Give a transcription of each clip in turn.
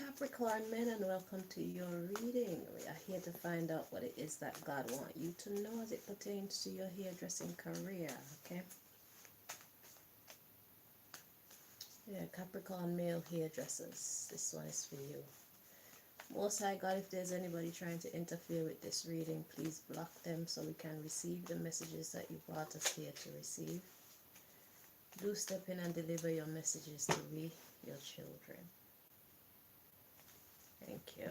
Capricorn men, and welcome to your reading. We are here to find out what it is that God wants you to know as it pertains to your hairdressing career, okay? Yeah, Capricorn male hairdressers, this one is for you. Most High God, if there's anybody trying to interfere with this reading, please block them so we can receive the messages that you brought us here to receive. Do step in and deliver your messages to we, your children. Thank you.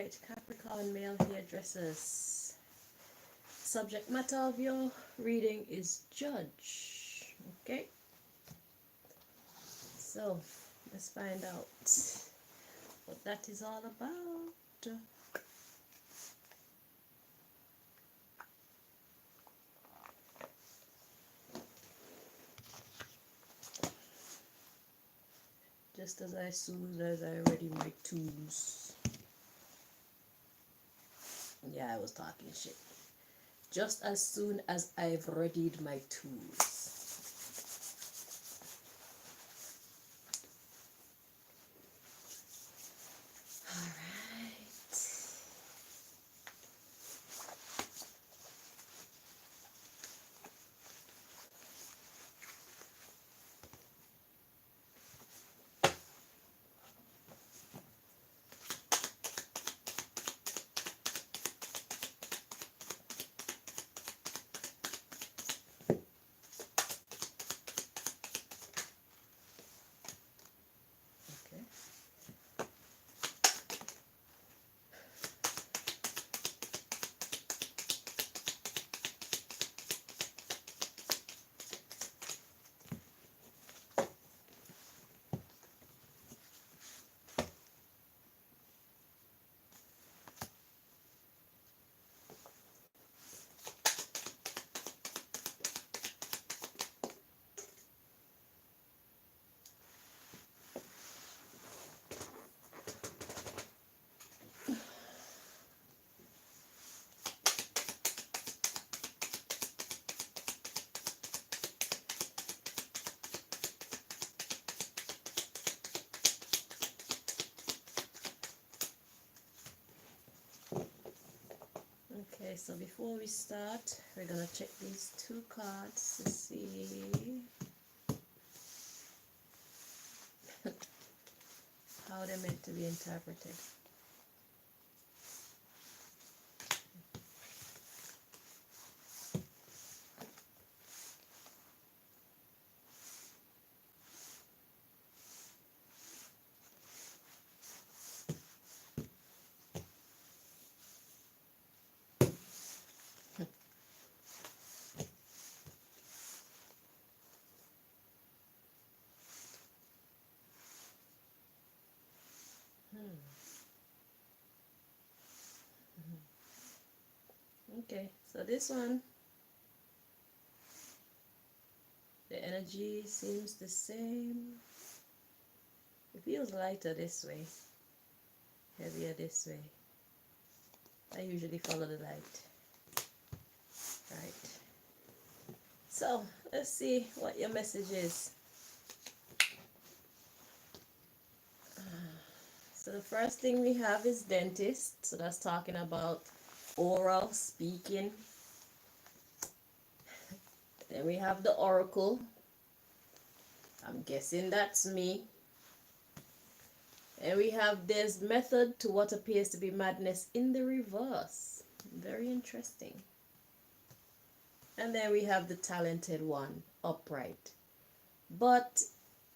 Alright, Capricorn male hairdressers. Subject matter of your reading is judge. Okay, so let's find out what that is all about. Just as soon as I ready my tools. Yeah, I was talking shit. Just as soon as I've readied my tools. Alright. Okay, so before we start, we're gonna check these two cards to see how they're meant to be interpreted. Okay, so this one, the energy seems the same. It feels lighter this way, heavier this way. I usually follow the light. Right. So, let's see what your message is. So the first thing we have is dentist. So that's talking about oral speaking. Then we have the oracle. I'm guessing that's me. And we have there's method to what appears to be madness in the reverse. Very interesting. And then we have the talented one, upright. But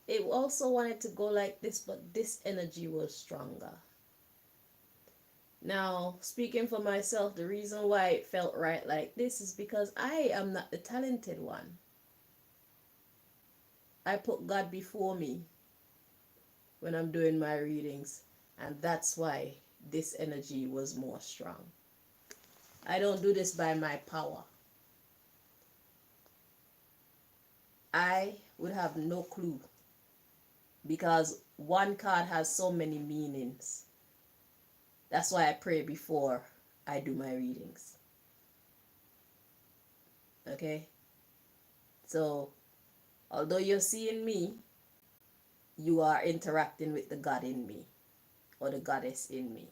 it also wanted to go like this, but this energy was stronger. Now, speaking for myself, the reason why it felt right like this is because I am not the talented one. I put God before me when I'm doing my readings, and that's why this energy was more strong. I don't do this by my power. I would have no clue because one card has so many meanings. That's why I pray before I do my readings. Okay? So, although you're seeing me, you are interacting with the God in me or the goddess in me.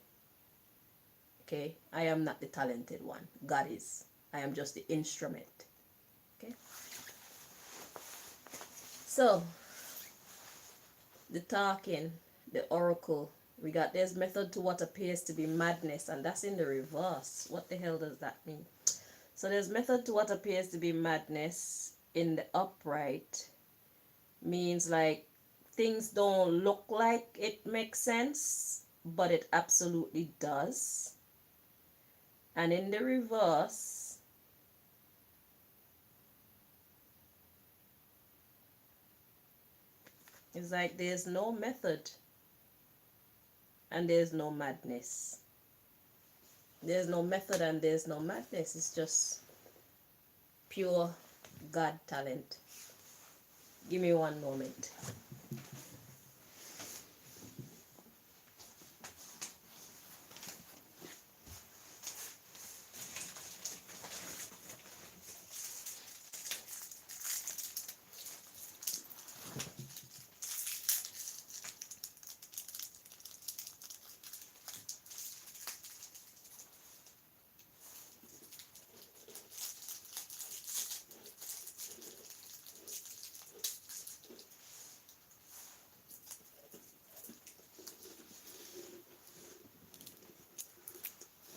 Okay? I am not the talented one. God is. I am just the instrument. Okay? So, the talking, the oracle, we got there's method to what appears to be madness, and that's in the reverse. What the hell does that mean? So there's method to what appears to be madness in the upright. Means like things don't look like it makes sense, but it absolutely does. And in the reverse, it's like there's no method and there's no madness. There's no method and there's no madness. It's just pure God talent. Give me one moment.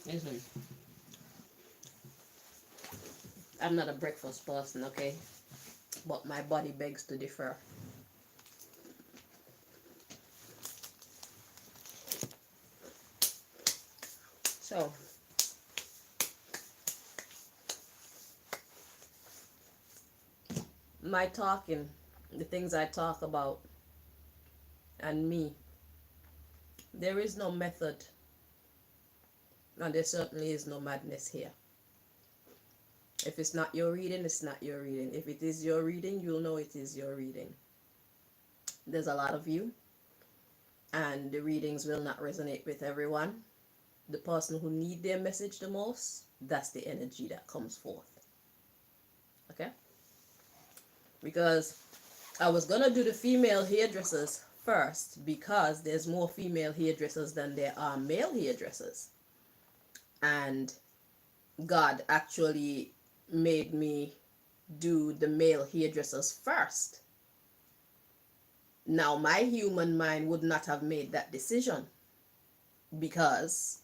Listen, I'm not a breakfast person, okay? But my body begs to differ. So, my talking, the things I talk about, and me, there is no method, and there certainly is no madness here. If it's not your reading, it's not your reading. If it is your reading, you'll know it is your reading. There's a lot of you, and the readings will not resonate with everyone. The person who need their message the most, that's the energy that comes forth. Okay? Because I was gonna do the female hairdressers first because there's more female hairdressers than there are male hairdressers. And God actually made me do the male hairdressers first. Now, my human mind would not have made that decision because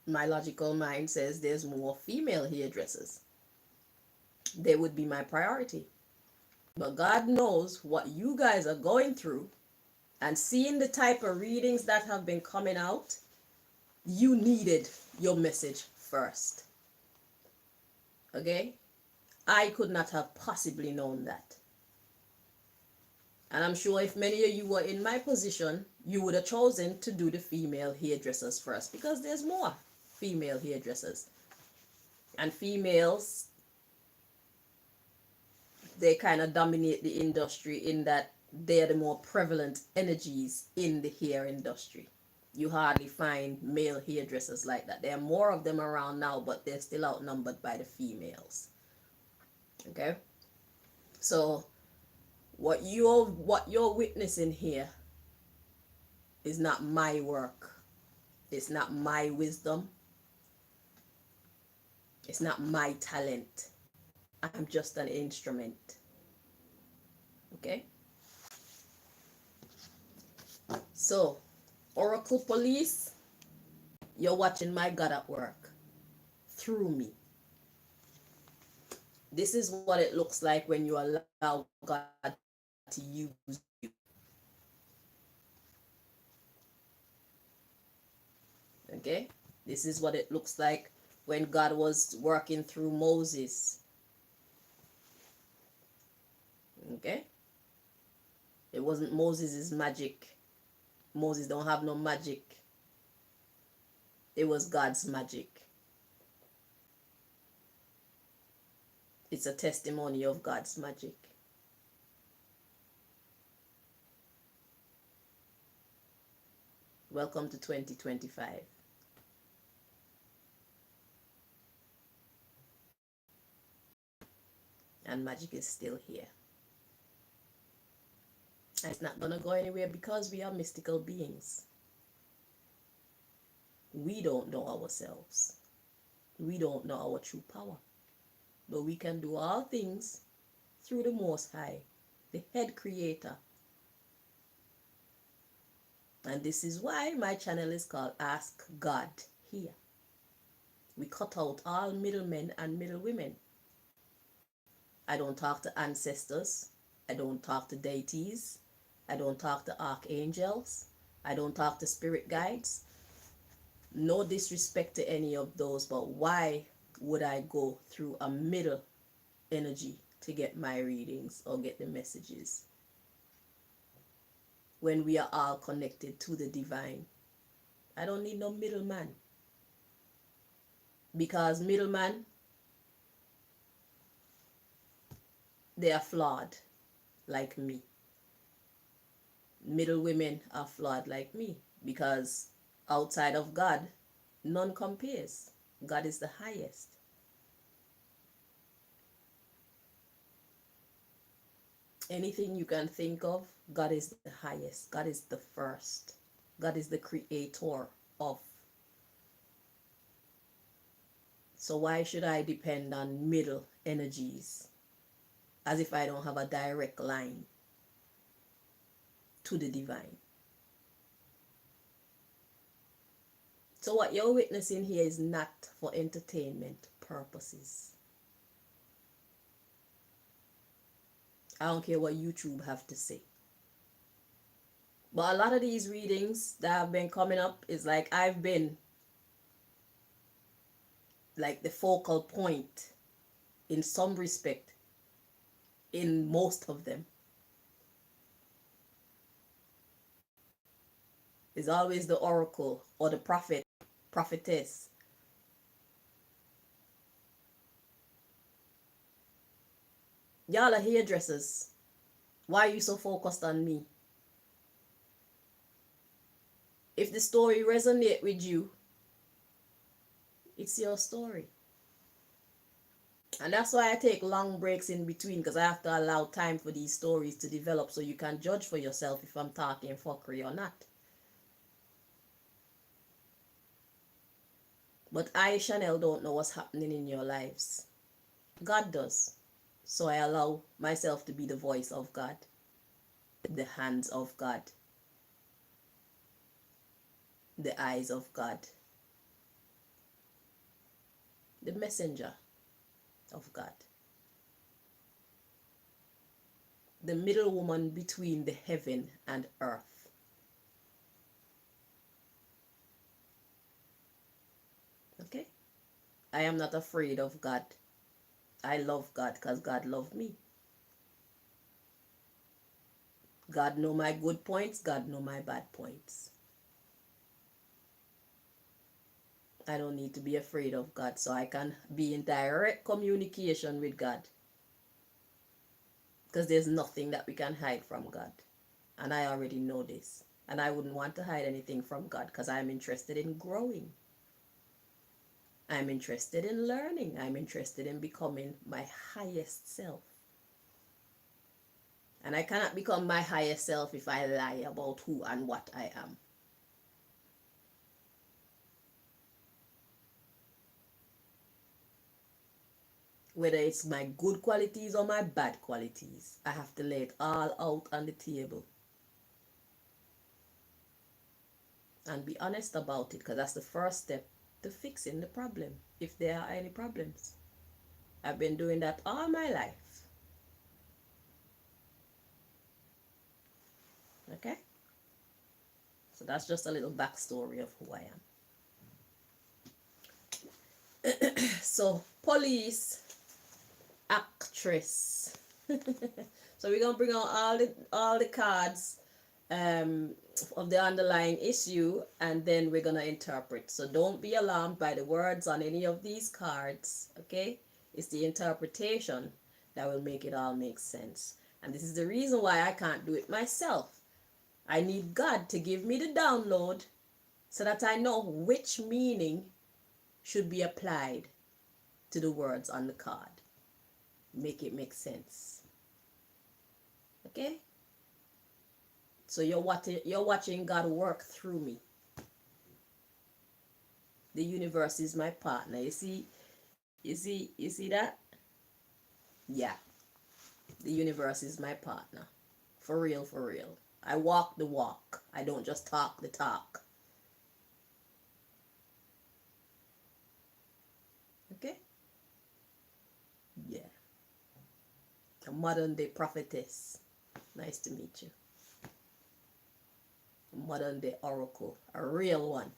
my logical mind says there's more female hairdressers. They would be my priority. But God knows what you guys are going through, and seeing the type of readings that have been coming out, you needed your message first. Okay? I could not have possibly known that. And I'm sure if many of you were in my position, you would have chosen to do the female hairdressers first because there's more female hairdressers. And females, they kind of dominate the industry in that they're the more prevalent energies in the hair industry. You hardly find male hairdressers like that. There are more of them around now, but they're still outnumbered by the females. Okay? So what you're witnessing here is not my work. It's not my wisdom. It's not my talent. I'm just an instrument. Okay? So, Oracle Police, you're watching my God at work through me. This is what it looks like when you allow God to use you. Okay? This is what it looks like when God was working through Moses. Okay? It wasn't Moses' magic. Moses don't have no magic. It was God's magic. It's a testimony of God's magic. Welcome to 2025. And magic is still here. And it's not going to go anywhere because we are mystical beings. We don't know ourselves. We don't know our true power. But we can do all things through the Most High, the head creator. And this is why my channel is called Ask God Here. We cut out all middlemen and middlewomen. I don't talk to ancestors. I don't talk to deities. I don't talk to archangels. I don't talk to spirit guides. No disrespect to any of those, but why would I go through a middle energy to get my readings or get the messages when we are all connected to the divine? I don't need no middleman, because middleman, they are flawed like me. Middle women are flawed like me, because outside of God, none compares. God is the highest. Anything you can think of, God is the highest. God is the first. God is the creator of. So why should I depend on middle energies as if I don't have a direct line to the divine? So what you're witnessing here is not for entertainment purposes. I don't care what YouTube have to say. But a lot of these readings that have been coming up is like I've been like the focal point in some respect in most of them. It's always the oracle or the prophet, prophetess. Y'all are hairdressers. Why are you so focused on me? If the story resonates with you, it's your story. And that's why I take long breaks in between, because I have to allow time for these stories to develop so you can judge for yourself if I'm talking fuckery or not. But I, Chanel, don't know what's happening in your lives. God does. So I allow myself to be the voice of God, the hands of God, the eyes of God, the messenger of God, the middle woman between the heaven and earth. Okay? I am not afraid of God. I love God because God loved me. God know my good points. God know my bad points. I don't need to be afraid of God, so I can be in direct communication with God. Because there's nothing that we can hide from God. And I already know this. And I wouldn't want to hide anything from God because I'm interested in growing. I'm interested in learning. I'm interested in becoming my highest self. And I cannot become my highest self if I lie about who and what I am. Whether it's my good qualities or my bad qualities, I have to lay it all out on the table. And be honest about it, because that's the first step to fixing the problem, if there are any problems. I've been doing that all my life. Okay? So that's just a little backstory of who I am. So, police, actress. So we're gonna bring out all the cards of the underlying issue, and then we're gonna interpret. So don't be alarmed by the words on any of these cards. Okay, it's the interpretation that will make it all make sense. And this is the reason why I can't do it myself. I need God to give me the download so that I know which meaning should be applied to the words on the card. Make it make sense. Okay? So you're watching God work through me. The universe is my partner. You see that? Yeah. The universe is my partner. For real, for real. I walk the walk. I don't just talk the talk. Okay? Yeah. A modern day prophetess. Nice to meet you. modern day oracle, a real one.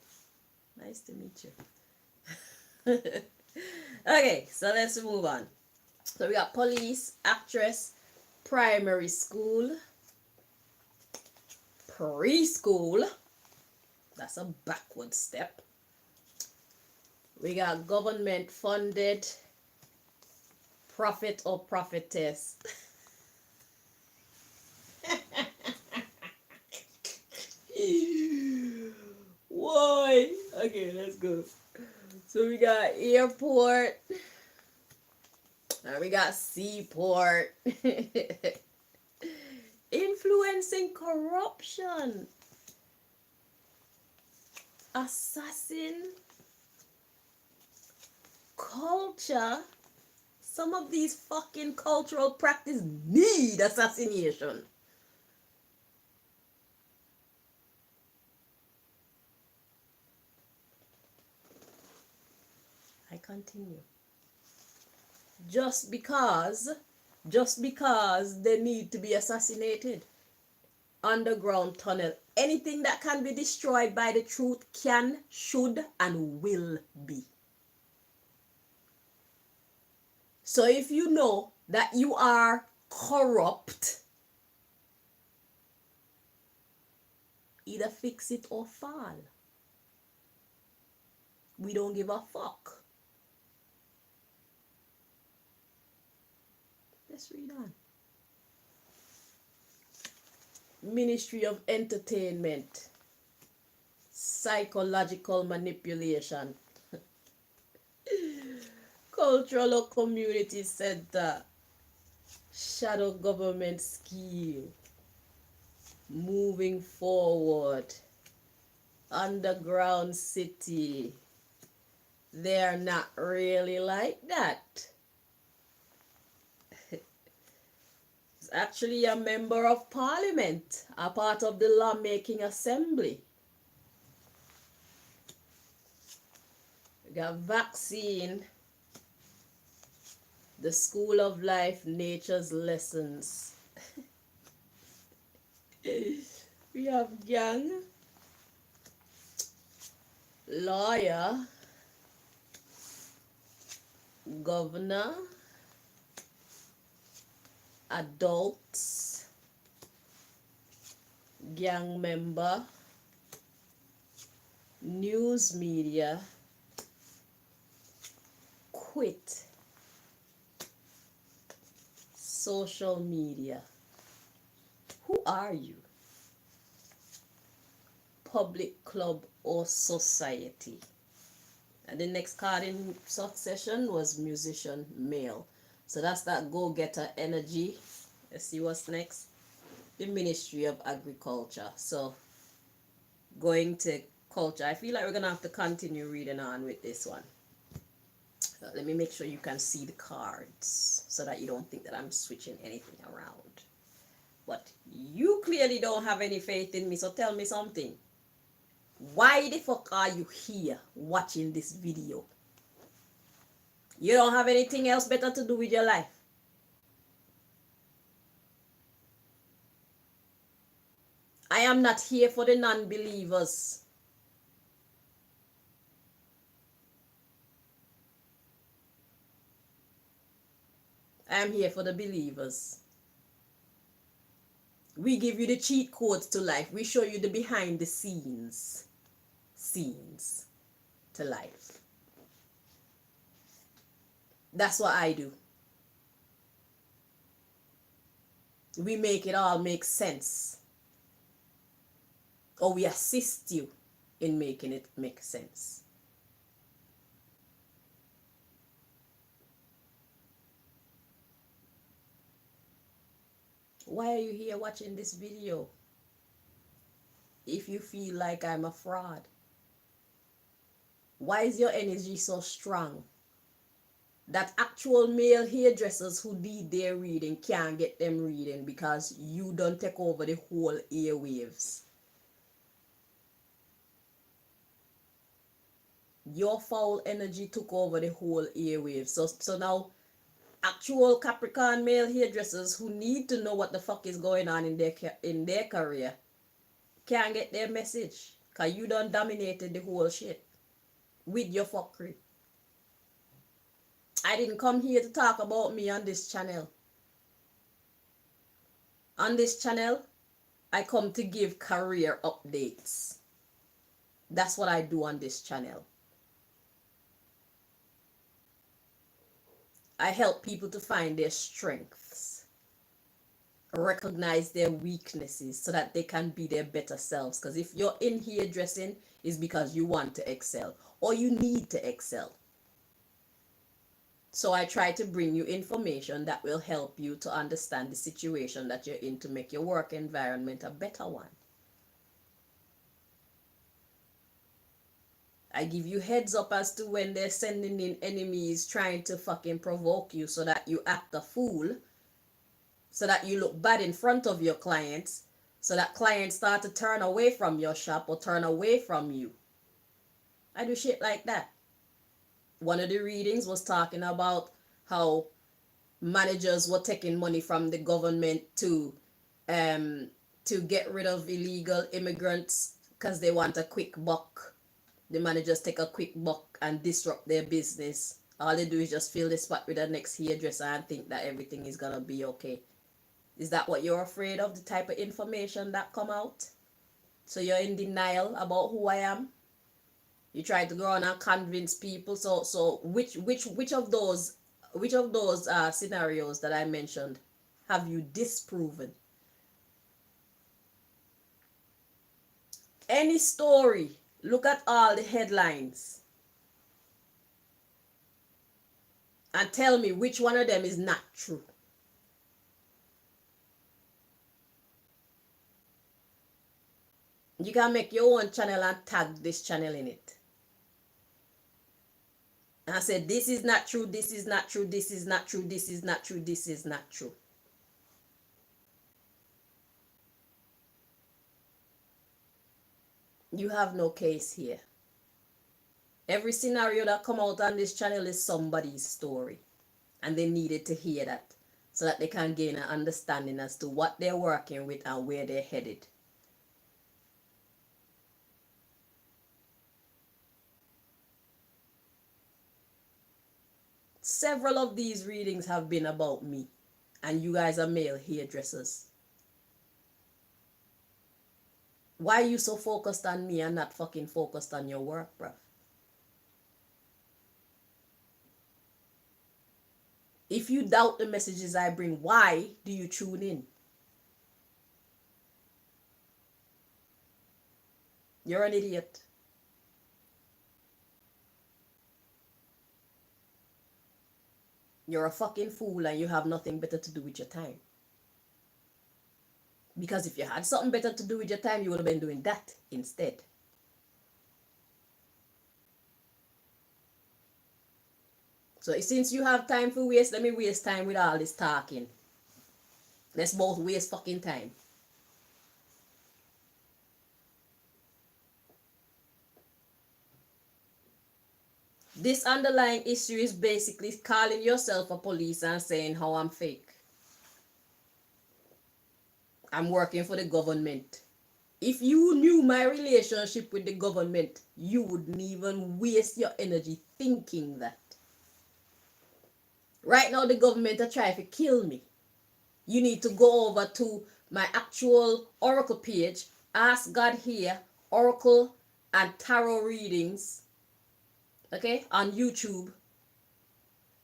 Nice to meet you. Okay, so let's move on. So we got police, actress, primary school, preschool. That's a backward step. We got government funded, prophet or prophetess. Why? Okay, let's go. So we got airport. And we got seaport. Influencing corruption. Assassin. Culture. Some of these fucking cultural practice need assassination. I continue. Just because they need to be assassinated. Underground tunnel. Anything that can be destroyed by the truth can, should, and will be. So if you know that you are corrupt, either fix it or fall. We don't give a fuck. Let's read on. Ministry of Entertainment. Psychological manipulation. Cultural or community center. Shadow government scheme. Moving forward. Underground city. They're not really like that. It's actually a member of parliament, a part of the lawmaking assembly. We got vaccine, the school of life, nature's lessons. We have gang, lawyer, governor, adults, gang member, news media, quit, social media. Who are you? Public club or society? And the next card in succession was musician male. So that's that go-getter energy. Let's see what's next. The Ministry of Agriculture. So going to culture. I feel like we're going to have to continue reading on with this one. Let me make sure you can see the cards so that you don't think that I'm switching anything around. But you clearly don't have any faith in me, so tell me something. Why the fuck are you here watching this video? You don't have anything else better to do with your life. I am not here for the non-believers. I am here for the believers. We give you the cheat codes to life. We show you the behind the scenes to life. That's what I do. We make it all make sense. Or we assist you in making it make sense. Why are you here watching this video? If you feel like I'm a fraud. Why is your energy so strong that actual male hairdressers who need their reading can't get them reading because you don't take over the whole airwaves? Your foul energy took over the whole airwaves. So now actual Capricorn male hairdressers who need to know what the fuck is going on in their career can't get their message. Because you done dominated the whole shit with your fuckery. I didn't come here to talk about me on this channel. On this channel, I come to give career updates. That's what I do on this channel. I help people to find their strengths, recognize their weaknesses so that they can be their better selves. Because if you're in hairdressing, it's because you want to excel or you need to excel. So I try to bring you information that will help you to understand the situation that you're in to make your work environment a better one. I give you heads up as to when they're sending in enemies trying to fucking provoke you so that you act a fool, so that you look bad in front of your clients, so that clients start to turn away from your shop or turn away from you. I do shit like that. One of the readings was talking about how managers were taking money from the government to get rid of illegal immigrants because they want a quick buck. The managers take a quick buck and disrupt their business. All they do is just fill the spot with the next hairdresser and think that everything is gonna be okay. Is that what you're afraid of, the type of information that come out? So you're in denial about who I am? You try to go on and convince people. So which of those scenarios that I mentioned have you disproven? Any story, look at all the headlines and tell me which one of them is not true. You can make your own channel and tag this channel in it. And I said, this is not true, this is not true, this is not true, this is not true, this is not true. You have no case here. Every scenario that come out on this channel is somebody's story. And they needed to hear that so that they can gain an understanding as to what they're working with and where they're headed. Several of these readings have been about me, and you guys are male hairdressers. Why are you so focused on me and not fucking focused on your work, bruv? If you doubt the messages I bring, why do you tune in? You're an idiot. You're a fucking fool and you have nothing better to do with your time. Because if you had something better to do with your time, you would have been doing that instead. So since you have time for waste, let me waste time with all this talking. Let's both waste fucking time. This underlying issue is basically calling yourself a police and saying how I'm fake. I'm working for the government. If you knew my relationship with the government, you wouldn't even waste your energy thinking that. Right now, the government are trying to kill me. You need to go over to my actual Oracle page, Ask God Here, Oracle and Tarot readings, okay, on YouTube,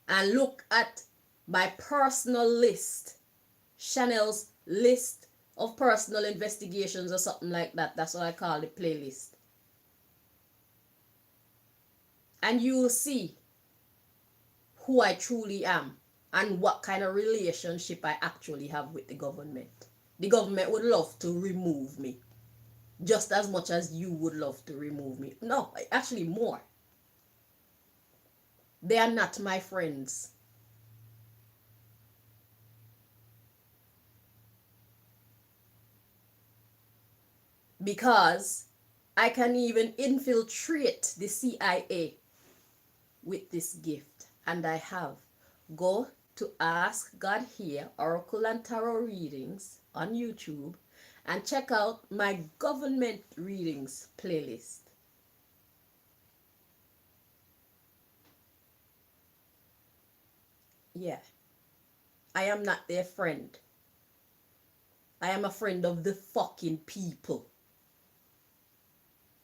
and look at my personal list, Chanel's list of personal investigations or something like that. That's what I call the playlist. And you will see who I truly am and what kind of relationship I actually have with the government. The government would love to remove me just as much as you would love to remove me. No, actually more. They are not my friends. Because I can even infiltrate the CIA with this gift. And I have. Go to Ask God Here, Oracle and Tarot readings on YouTube and check out my government readings playlist. Yeah, I am not their friend. I am a friend of the fucking people.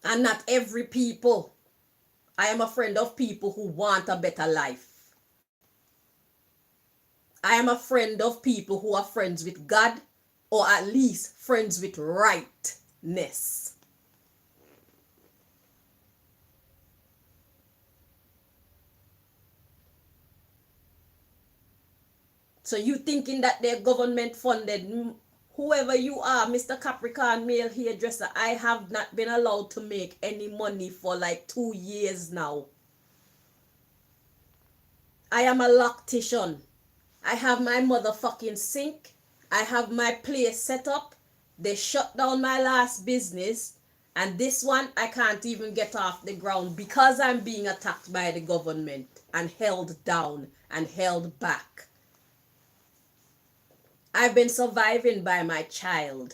And not every people. I am a friend of people who want a better life. I am a friend of people who are friends with God, or at least friends with rightness. So you thinking that they're government funded, whoever you are, Mr. Capricorn male hairdresser, I have not been allowed to make any money for like 2 years now. I am a loctician. I have my motherfucking sink. I have my place set up. They shut down my last business. And this one, I can't even get off the ground because I'm being attacked by the government and held down and held back. I've been surviving by my child.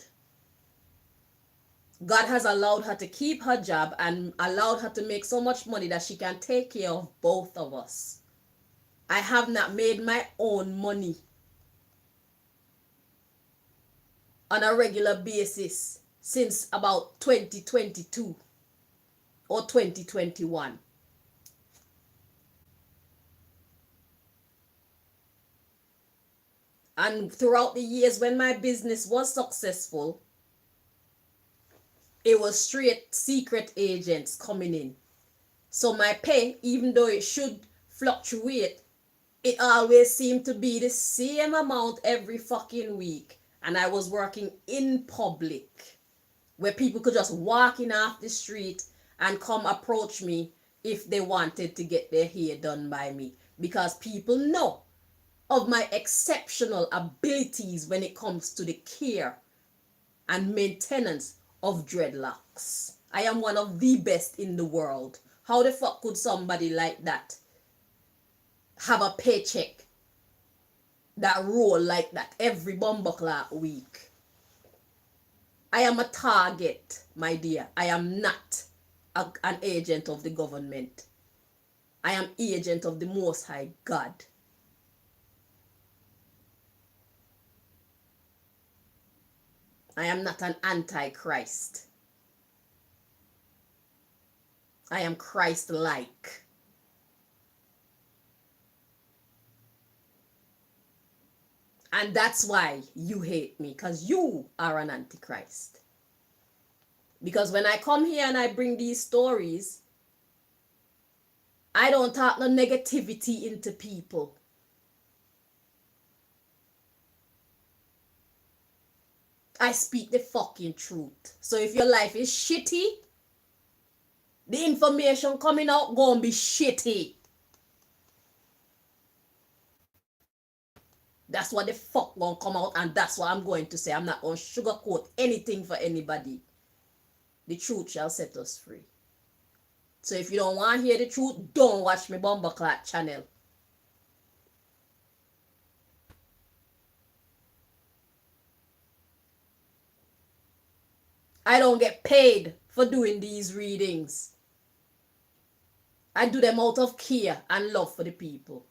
God has allowed her to keep her job and allowed her to make so much money that she can take care of both of us. I have not made my own money on a regular basis since about 2022 or 2021. And throughout the years when my business was successful, it was straight secret agents coming in. So my pay, even though it should fluctuate, it always seemed to be the same amount every fucking week. And I was working in public, where people could just walk in off the street and come approach me if they wanted to get their hair done by me. Because people know of my exceptional abilities when it comes to the care and maintenance of dreadlocks. I am one of the best in the world. How the fuck could somebody like that have a paycheck that roll like that every bumbuckler week? I am a target, my dear. I am not an agent of the government. I am agent of the Most High God. I am not an antichrist. I am Christ-like. And that's why you hate me, because you are an antichrist. Because when I come here and I bring these stories, I don't talk no negativity into people. I speak the fucking truth. So if your life is shitty, the information coming out gonna be shitty. That's what the fuck gonna come out, and that's what I'm going to say. I'm not gonna sugarcoat anything for anybody. The truth shall set us free. So if you don't want to hear the truth, don't watch my Bumbleclat channel. I don't get paid for doing these readings. I do them out of care and love for the people.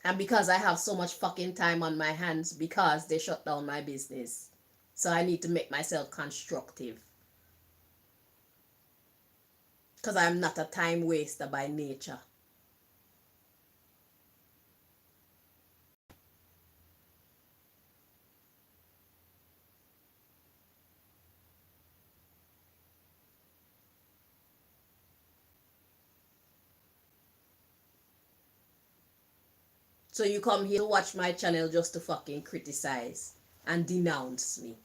And because I have so much fucking time on my hands because they shut down my business. So I need to make myself constructive. Because I'm not a time waster by nature. So you come here to watch my channel just to fucking criticize and denounce me.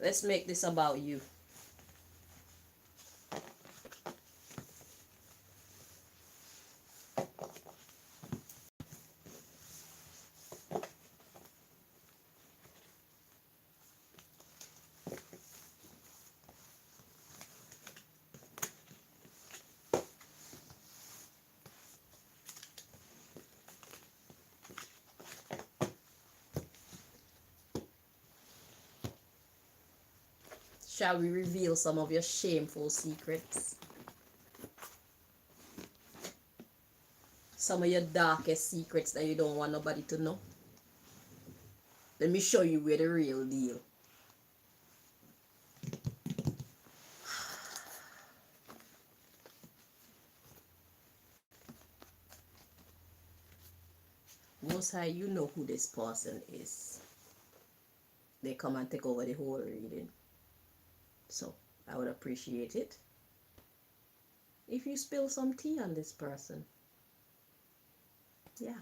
Let's make this about you. Shall we reveal some of your shameful secrets? Some of your darkest secrets that you don't want nobody to know? Let me show you where the real deal. Most High, you know who this person is. They come and take over the whole reading. So, I would appreciate it if you spill some tea on this person. Yeah.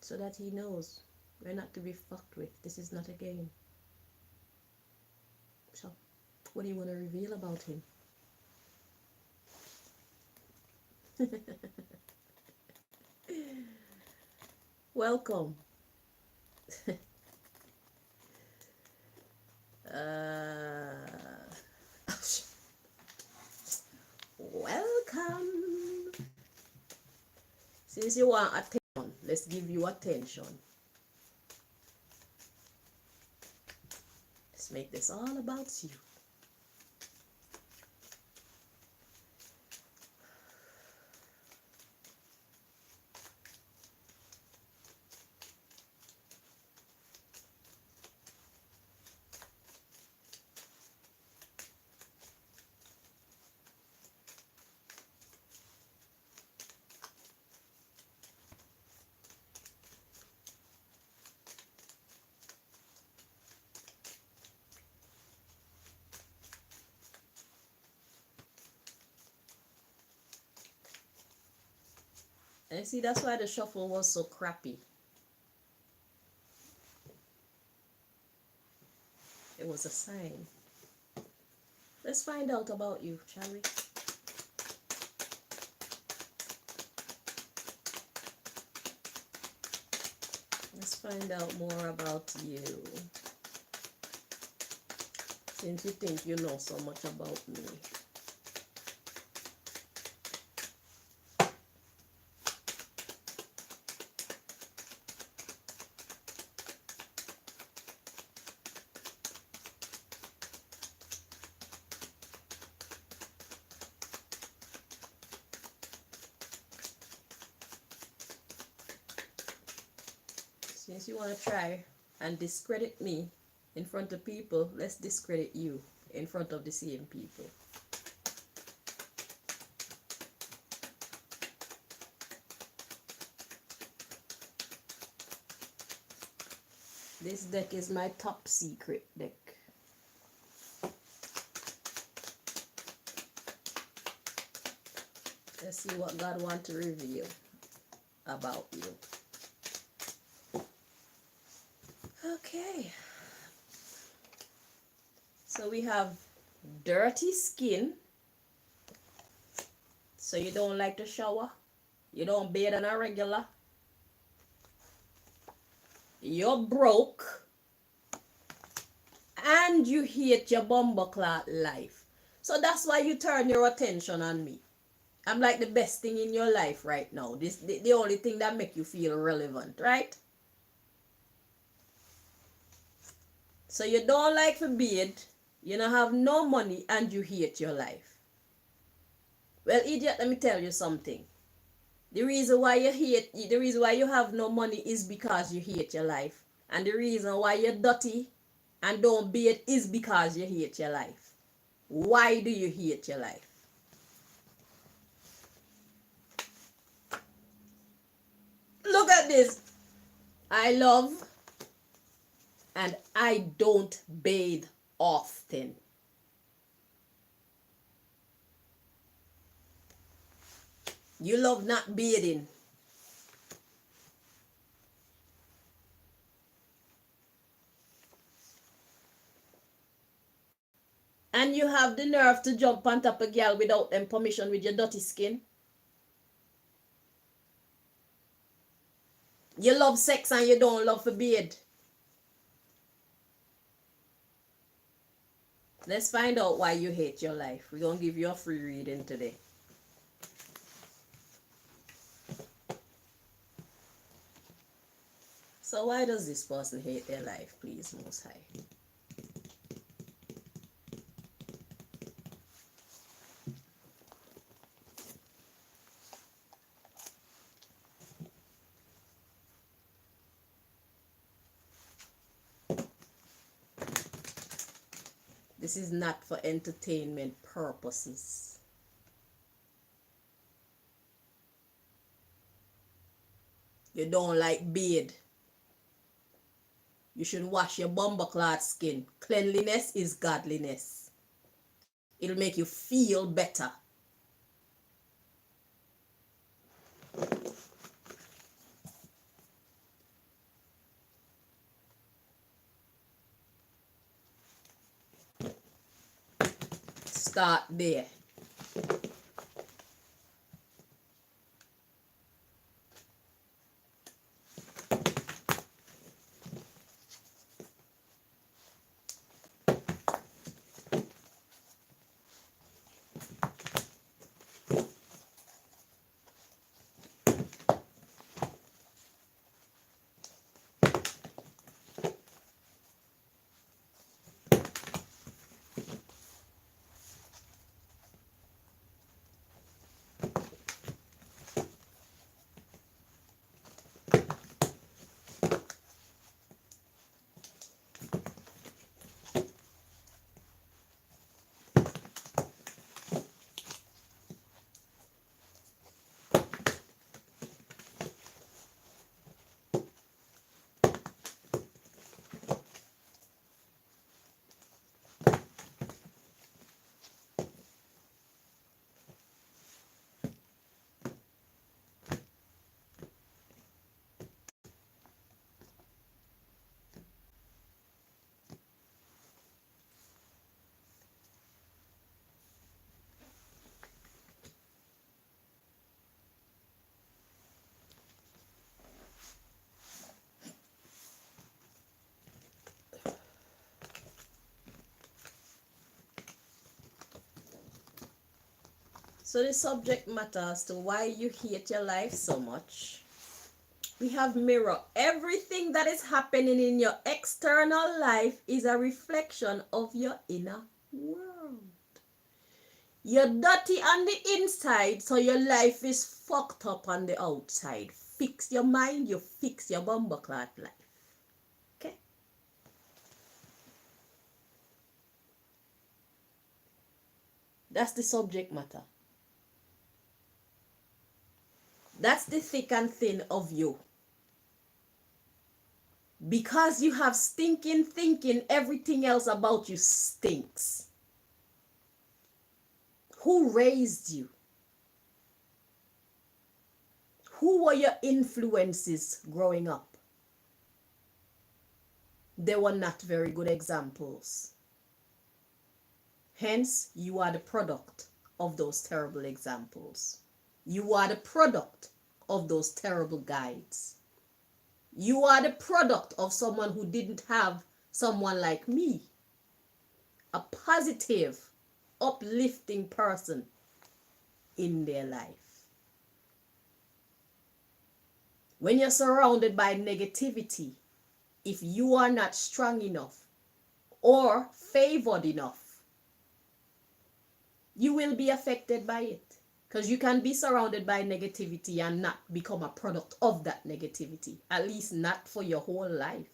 So that he knows we're not to be fucked with. This is not a game. So, what do you want to reveal about him? Welcome. Welcome. Since you want attention, let's give you attention. Let's make this all about you. And see, that's why the shuffle was so crappy. It was a sign. Let's find out about you, shall we? Let's find out more about you. Since you think you know so much about me. Since you want to try and discredit me in front of people, let's discredit you in front of the same people. This deck is my top secret deck. Let's see what God wants to reveal about you. Okay. So we have dirty skin. So you don't like to shower. You don't bathe on a regular. You're broke. And you hate your bumbleclot life. So that's why you turn your attention on me. I'm like the best thing in your life right now. This the only thing that make you feel relevant, right? So you don't like to bathe, you don't have no money, and you hate your life. Well, idiot, let me tell you something. The reason why you have no money is because you hate your life. And the reason why you're dirty and don't bathe is because you hate your life. Why do you hate your life? Look at this. I love and I don't bathe often. You love not bathing. And you have the nerve to jump on top of a girl without them permission with your dirty skin. You love sex and you don't love to bathe. Let's find out why you hate your life. We're going to give you a free reading today. So So why does this person hate their life, please, Most High? This is not for entertainment purposes. You don't like beard. You should wash your bumbleclad skin. Cleanliness is godliness. It'll make you feel better. Start there. So the subject matter as to why you hate your life so much. We have mirror. Everything that is happening in your external life is a reflection of your inner world. You're dirty on the inside, so your life is fucked up on the outside. Fix your mind, you fix your bumbleclad life. Okay? That's the subject matter. That's the thick and thin of you. Because you have stinking thinking, everything else about you stinks. Who raised you? Who were your influences growing up? They were not very good examples. Hence, you are the product of those terrible examples. You are the product of those terrible guides. You are the product of someone who didn't have someone like me, a positive, uplifting person in their life. When you're surrounded by negativity, if you are not strong enough or favored enough, you will be affected by it. Because you can be surrounded by negativity and not become a product of that negativity. At least not for your whole life.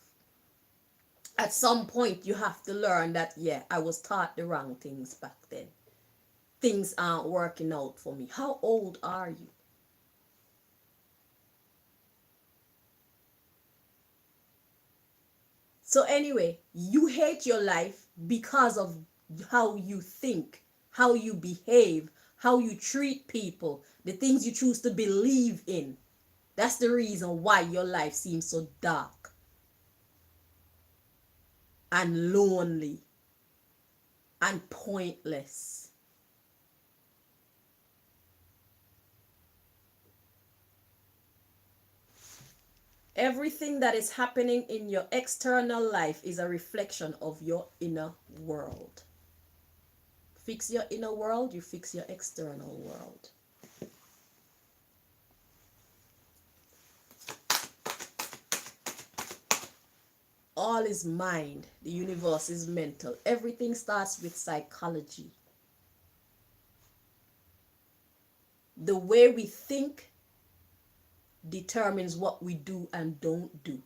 At some point, you have to learn that, yeah, I was taught the wrong things back then. Things aren't working out for me. How old are you? So anyway, you hate your life because of how you think, how you behave, how you treat people, the things you choose to believe in. That's the reason why your life seems so dark and lonely and pointless. Everything that is happening in your external life is a reflection of your inner world. Fix your inner world, you fix your external world. all is mind. The universe is mental. Everything starts with psychology. The way we think determines what we do and don't do.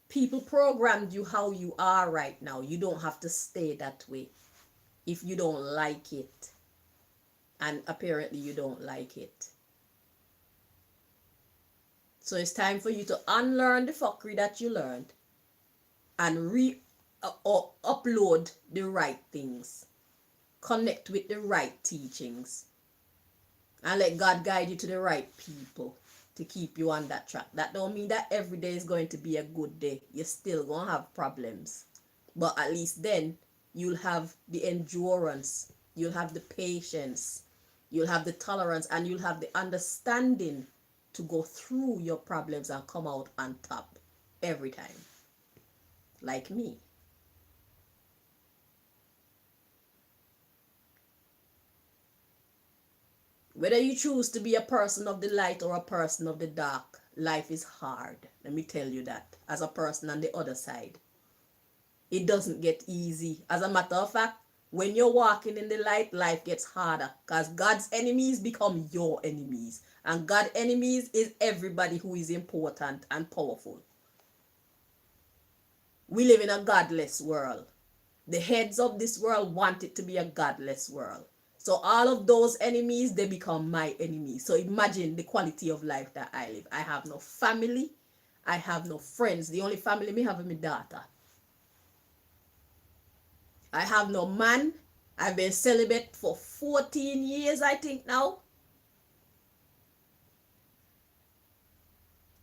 People programmed you how you are right now. You don't have to stay that way if you don't like it. And apparently you don't like it. So it's time for you to unlearn the fuckery that you learned and or upload the right things. Connect with the right teachings. And let God guide you to the right people to keep you on that track. That don't mean that every day is going to be a good day. You're still going to have problems. But at least then you'll have the endurance. You'll have the patience. You'll have the tolerance, and you'll have the understanding to go through your problems and come out on top every time. Like me. Whether you choose to be a person of the light or a person of the dark, life is hard. Let me tell you that. As a person on the other side, it doesn't get easy. As a matter of fact, when you're walking in the light, life gets harder because God's enemies become your enemies. And God's enemies is everybody who is important and powerful. We live in a godless world. The heads of this world want it to be a godless world. So all of those enemies, they become my enemies. So imagine the quality of life that I live. I have no family. I have no friends. The only family me have is my daughter. I have no man. I've been celibate for 14 years, I think now.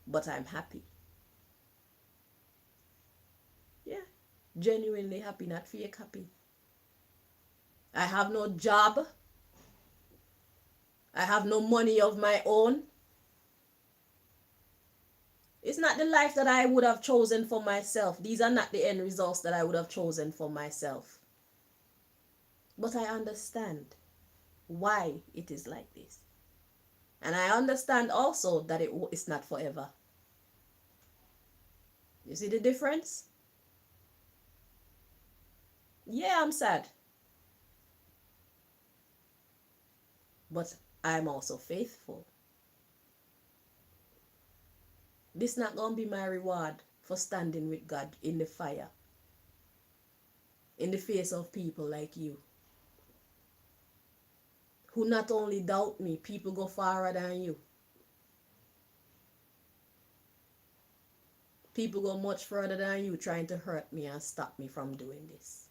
But I'm happy. Yeah, genuinely happy, not fake happy. I have no job. I have no money of my own. It's not the life that I would have chosen for myself. These are not the end results that I would have chosen for myself. But I understand why it is like this. And I understand also that it's not forever. You see the difference? Yeah, I'm sad. But I'm also faithful. This not going to be my reward for standing with God in the fire. In the face of people like you. Who not only doubt me, people go farther than you. People go much further than you trying to hurt me and stop me from doing this.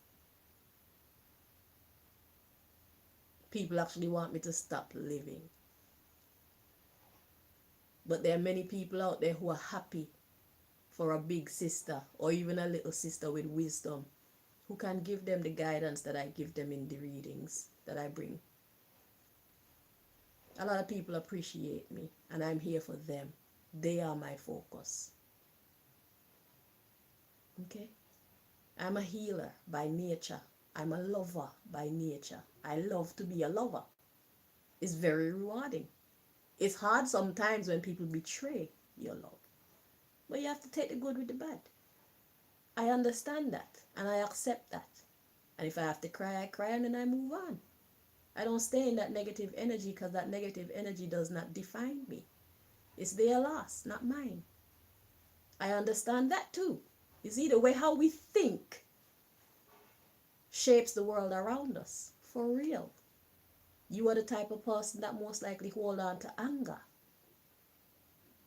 People actually want me to stop living. But there are many people out there who are happy for a big sister or even a little sister with wisdom who can give them the guidance that I give them in the readings that I bring. A lot of people appreciate me and I'm here for them. They are my focus. Okay? I'm a healer by nature. I'm a lover by nature. I love to be a lover. It's very rewarding. It's hard sometimes when people betray your love. But you have to take the good with the bad. I understand that and I accept that. And if I have to cry, I cry and then I move on. I don't stay in that negative energy because that negative energy does not define me. It's their loss, not mine. I understand that too. You see, the way how we think shapes the world around us. For real. You are the type of person that most likely hold on to anger,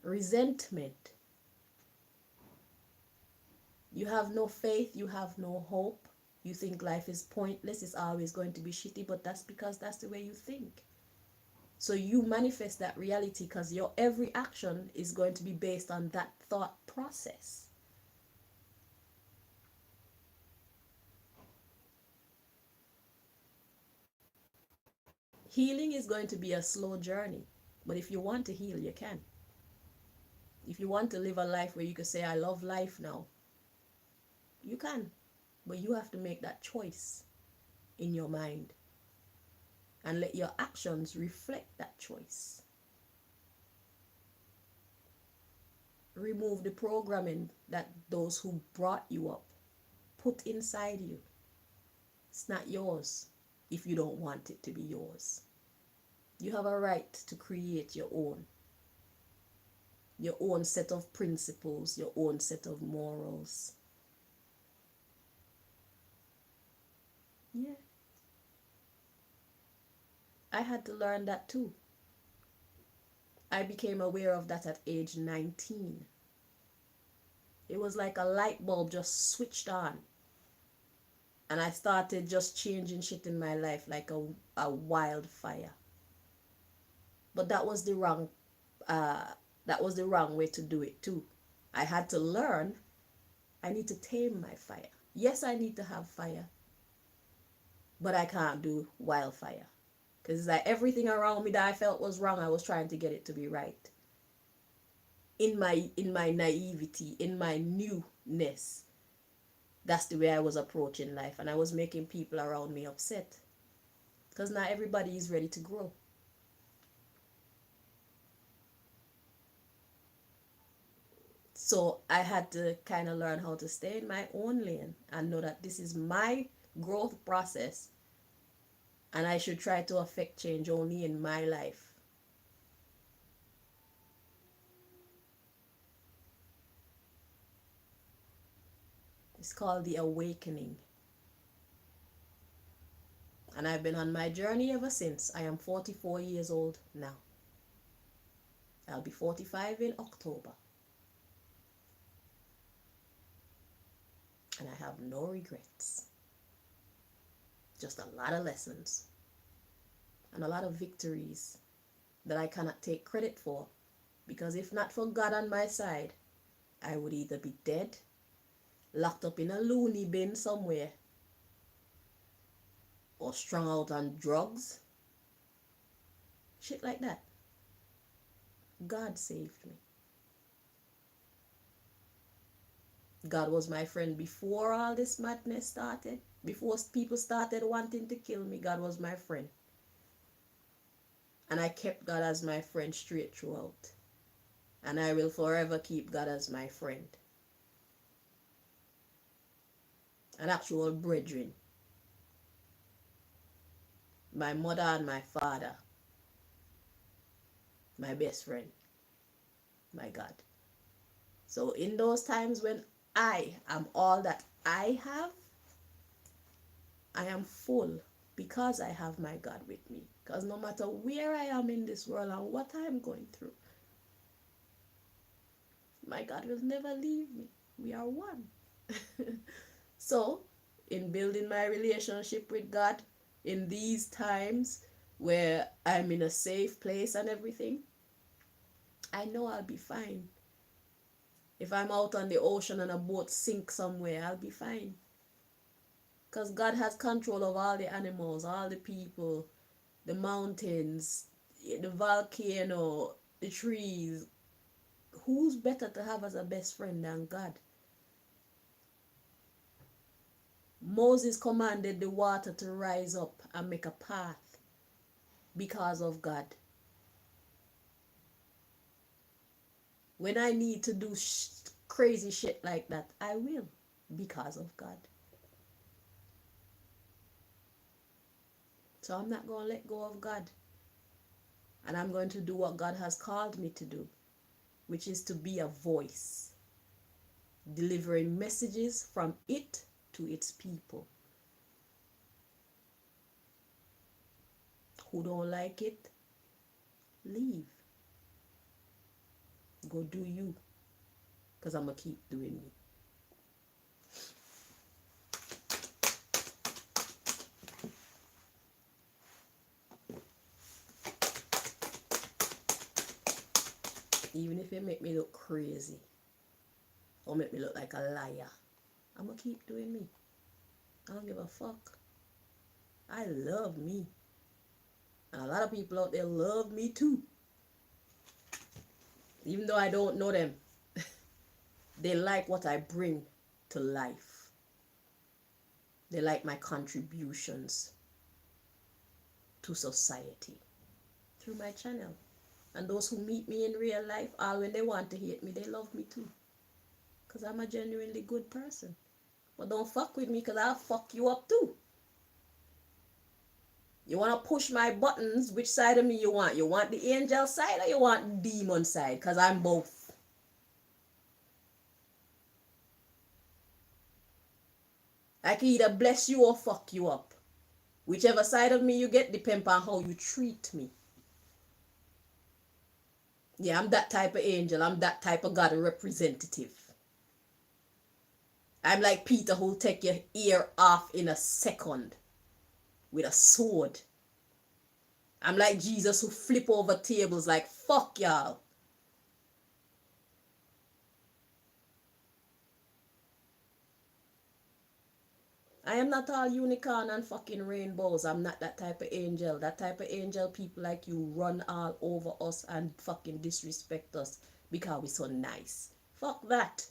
resentment. You have no faith, you have no hope. You think life is pointless, it's always going to be shitty, but that's because that's the way you think. So you manifest that reality because your every action is going to be based on that thought process. Healing is going to be a slow journey, but if you want to heal, you can. If you want to live a life where you can say, I love life now, you can. But you have to make that choice in your mind and let your actions reflect that choice. remove the programming that those who brought you up put inside you. It's not yours if you don't want it to be yours. You have a right to create your own set of principles, your own set of morals. Yeah. I had to learn that too. I became aware of that at age 19. It was like a light bulb just switched on. And I started just changing shit in my life like a wildfire. But that was the wrong way to do it too. I had to learn I need to tame my fire. Yes, I need to have fire, but I can't do wildfire. Because like everything around me that I felt was wrong, I was trying to get it to be right. In my naivety, in my newness, that's the way I was approaching life, and I was making people around me upset. Because not everybody is ready to grow. So I had to kind of learn how to stay in my own lane and know that this is my growth process, and I should try to affect change only in my life. It's called the awakening. And I've been on my journey ever since. I am 44 years old now. I'll be 45 in October. And I have no regrets. Just a lot of lessons. And a lot of victories that I cannot take credit for. Because if not for God on my side, I would either be dead, locked up in a loony bin somewhere, or strung out on drugs. Shit like that. God saved me. God was my friend before all this madness started. Before people started wanting to kill me, God was my friend. And I kept God as my friend straight throughout. And I will forever keep God as my friend. An actual brethren. My mother and my father. My best friend. My God. So in those times when I am all that I have, I am full because I have my God with me. Because no matter where I am in this world and what I am going through, my God will never leave me. We are one. So, in building my relationship with God, in these times where I'm in a safe place and everything, I know I'll be fine. If I'm out on the ocean and a boat sinks somewhere, I'll be fine. Because God has control of all the animals, all the people, the mountains, the volcano, the trees. Who's better to have as a best friend than God? Moses commanded the water to rise up and make a path because of God. When I need to do crazy shit like that, I will because of God. So I'm not going to let go of God. And I'm going to do what God has called me to do, which is to be a voice, delivering messages from it to its people. Who don't like it, leave. Go do you, because I'm going to keep doing me. Even if it make me look crazy or make me look like a liar, I'm going to keep doing me. I don't give a fuck. I love me. And a lot of people out there love me too. Even though I don't know them, they like what I bring to life. They like my contributions to society through my channel. And those who meet me in real life, all when they want to hate me, they love me too. Because I'm a genuinely good person. But don't fuck with me because I'll fuck you up too. You want to push my buttons, which side of me you want? You want the angel side or you want the demon side? Because I'm both. I can either bless you or fuck you up. Whichever side of me you get depends on how you treat me. Yeah, I'm that type of angel. I'm that type of God representative. I'm like Peter who'll take your ear off in a second with a sword. I'm like Jesus who flip over tables like, fuck y'all. I am not all unicorn and fucking rainbows. I'm not that type of angel. That type of angel, people like you run all over us and fucking disrespect us because we're so nice. Fuck that.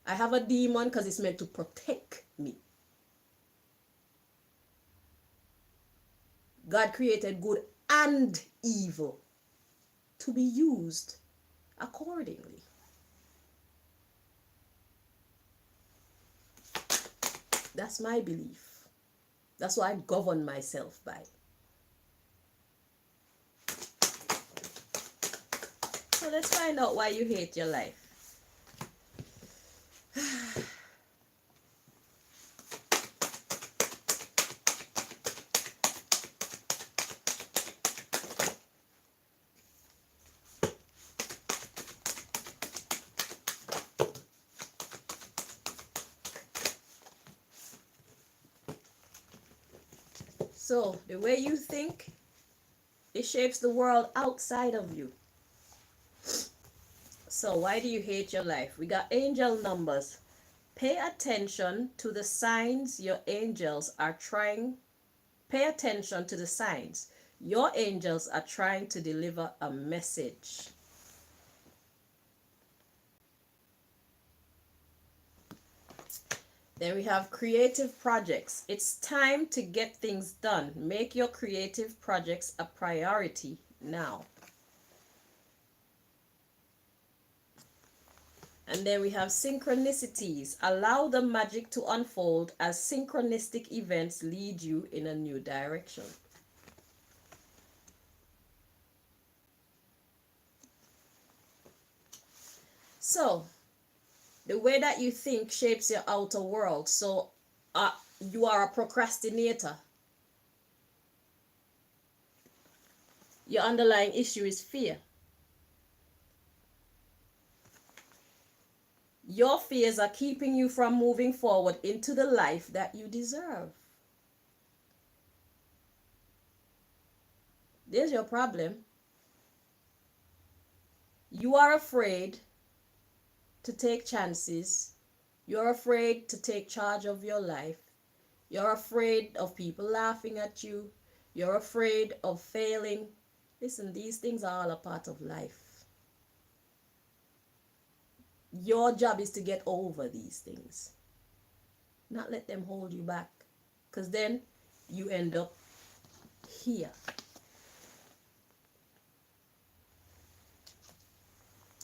I have a demon because it's meant to protect me. God created good and evil to be used accordingly. That's my belief. That's what I govern myself by. So let's find out why you hate your life. So, the way you think, it shapes the world outside of you. So, why do you hate your life? We got angel numbers. Pay attention to the signs your angels are trying. Pay attention to the signs. Your angels are trying to deliver a message. Then we have creative projects. It's time to get things done. Make your creative projects a priority now. And then we have synchronicities. Allow the magic to unfold as synchronistic events lead you in a new direction. So, the way that you think shapes your outer world. So, you are a procrastinator. Your underlying issue is fear. Your fears are keeping you from moving forward into the life that you deserve. There's your problem. You are afraid to take chances. You're afraid to take charge of your life. You're afraid of people laughing at you. You're afraid of failing. Listen, these things are all a part of life. Your job is to get over these things. Not let them hold you back. Because then you end up here.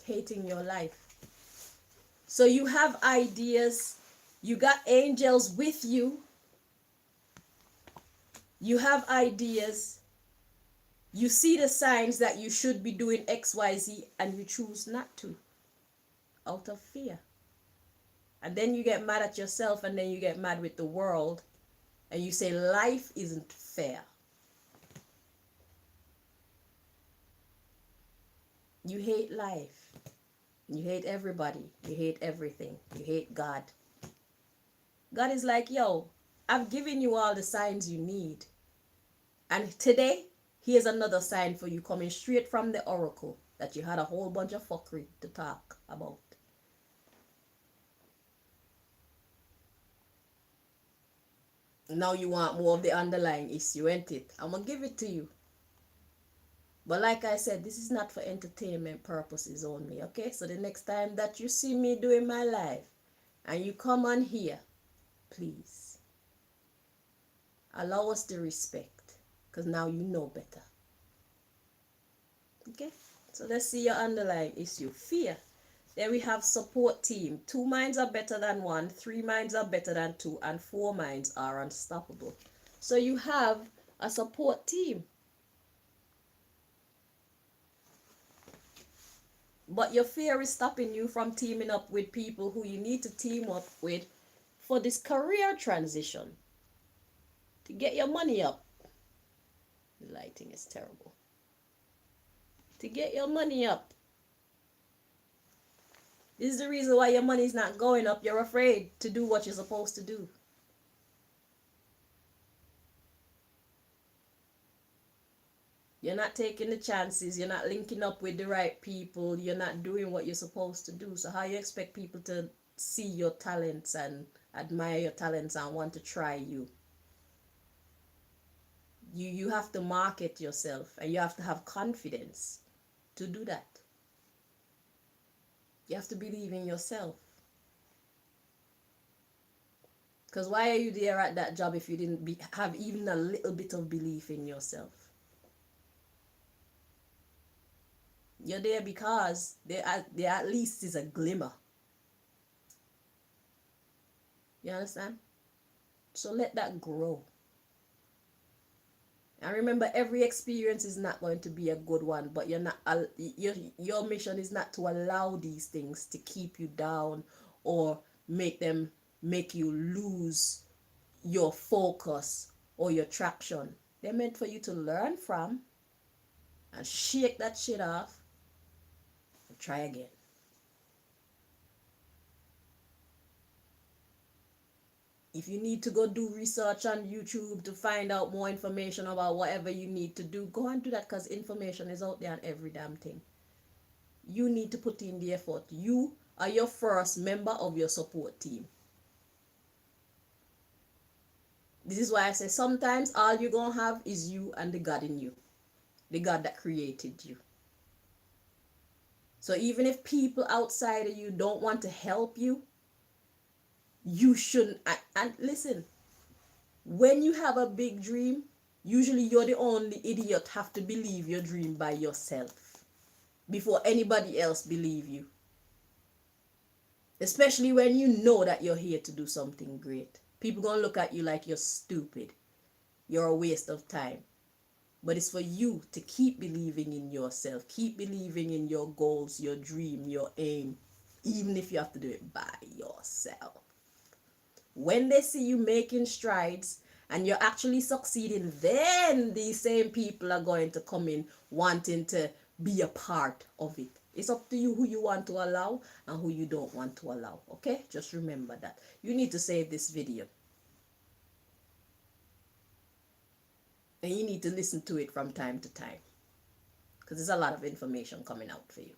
Hating your life. So you have ideas. You got angels with you. You have ideas. You see the signs that you should be doing X, Y, Z, and you choose not to. Out of fear. And then you get mad at yourself, and then you get mad with the world, and you say life isn't fair. You hate life. You hate everybody. You hate everything. You hate God. God is like, yo, I've given you all the signs you need. And today, here's another sign for you coming straight from the oracle that you had a whole bunch of fuckery to talk about. Now you want more of the underlying issue, ain't it? I'm going to give it to you. But like I said, this is not for entertainment purposes only, okay? So the next time that you see me doing my live and you come on here, please allow us the respect, because now you know better. Okay, so let's see your underlying issue. Fear. Then we have support team. 2 minds are better than 1, 3 minds are better than 2, and 4 minds are unstoppable. So you have a support team. But your fear is stopping you from teaming up with people who you need to team up with for this career transition. To get your money up. The lighting is terrible. To get your money up. This is the reason why your money is not going up. You're afraid to do what you're supposed to do. You're not taking the chances. You're not linking up with the right people. You're not doing what you're supposed to do. So how you expect people to see your talents and admire your talents and want to try you? You have to market yourself, and you have to have confidence to do that. You have to believe in yourself. Because why are you there at that job if you didn't have even a little bit of belief in yourself? You're there because there at least is a glimmer. You understand? So let that grow. And remember, every experience is not going to be a good one, but you're not. Your mission is not to allow these things to keep you down or make you lose your focus or your traction. They're meant for you to learn from and shake that shit off and try again. If you need to go do research on YouTube to find out more information about whatever you need to do, go and do that, because information is out there on every damn thing. You need to put in the effort. You are your first member of your support team. This is why I say sometimes all you're going to have is you and the God in you. The God that created you. So even if people outside of you don't want to help you, you shouldn't. And listen, when you have a big dream, usually you're the only idiot have to believe your dream by yourself before anybody else believe you. Especially when you know that you're here to do something great. People gonna look at you like you're stupid. You're a waste of time. But it's for you to keep believing in yourself. Keep believing in your goals, your dream, your aim. Even if you have to do it by yourself. When they see you making strides and you're actually succeeding, then these same people are going to come in wanting to be a part of it. It's up to you who you want to allow and who you don't want to allow. Okay? Just remember that. You need to save this video. And you need to listen to it from time to time. Because there's a lot of information coming out for you.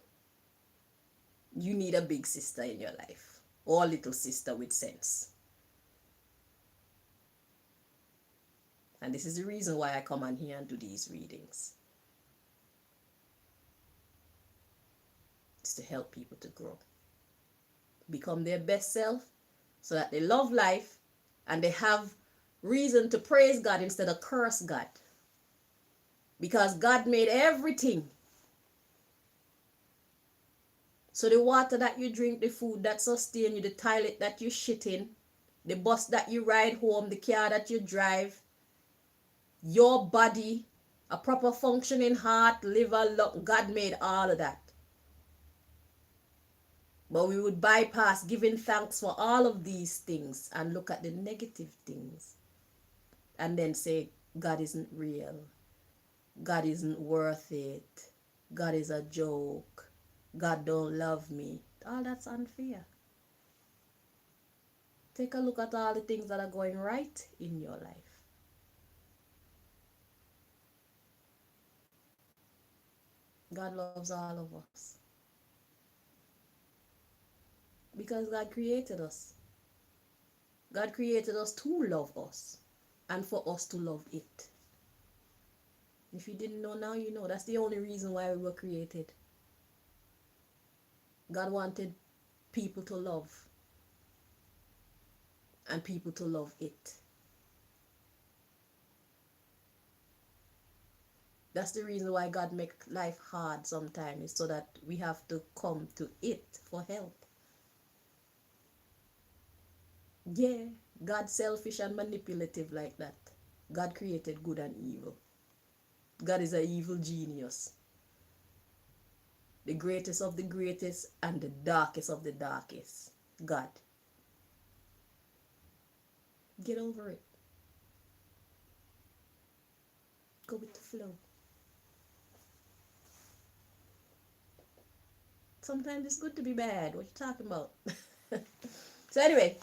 You need a big sister in your life. Or a little sister with sense. And this is the reason why I come on here and do these readings. It's to help people to grow. Become their best self so that they love life and they have reason to praise God instead of curse God. Because God made everything. So the water that you drink, the food that sustains you, the toilet that you shit in, the bus that you ride home, the car that you drive, your body, a proper functioning heart, liver, lung, God made all of that. But we would bypass giving thanks for all of these things and look at the negative things and then say God isn't real, God isn't worth it, God is a joke, God don't love me. All that's unfair. Take a look at all the things that are going right in your life. God loves all of us. Because God created us. God created us to love us. And for us to love it. If you didn't know, now you know. That's the only reason why we were created. God wanted people to love. And people to love it. That's the reason why God make life hard sometimes, is so that we have to come to it for help. Yeah, God's selfish and manipulative like that. God created good and evil. God is an evil genius. The greatest of the greatest and the darkest of the darkest. God. Get over it. Go with the flow. Sometimes it's good to be bad. What you talking about? So anyway,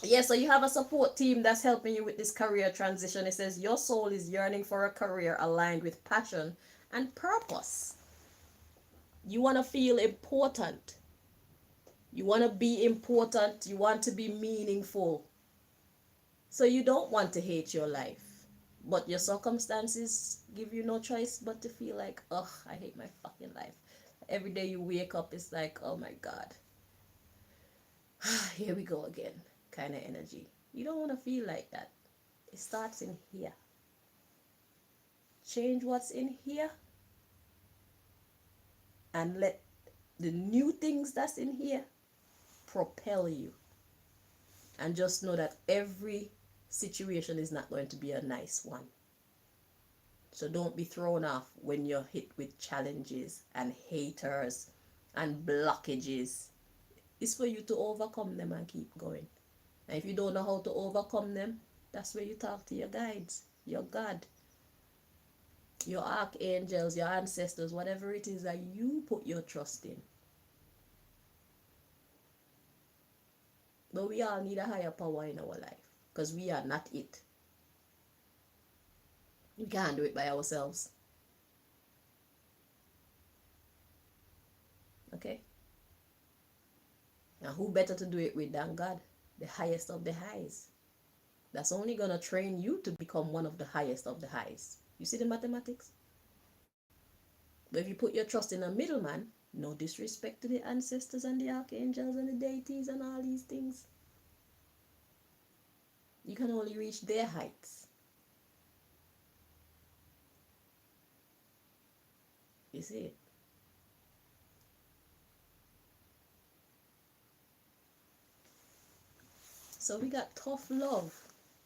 yeah, so you have a support team that's helping you with this career transition. It says your soul is yearning for a career aligned with passion and purpose. You want to feel important. You want to be important. You want to be meaningful. So you don't want to hate your life. But your circumstances give you no choice but to feel like, ugh, I hate my fucking life. Every day you wake up, it's like, oh my God. Here we go again. Kind of energy. You don't want to feel like that. It starts in here. Change what's in here. And let the new things that's in here propel you. And just know that every situation is not going to be a nice one. So don't be thrown off when you're hit with challenges and haters and blockages. It's for you to overcome them and keep going. And if you don't know how to overcome them, that's where you talk to your guides, your God, your archangels, your ancestors, whatever it is that you put your trust in. But we all need a higher power in our life, because we are not it. We can't do it by ourselves. Okay? And who better to do it with than God, the highest of the highs? That's only going to train you to become one of the highest of the highs. You see the mathematics? But if you put your trust in a middleman, no disrespect to the ancestors and the archangels and the deities and all these things, you can only reach their heights. You see it? So we got tough love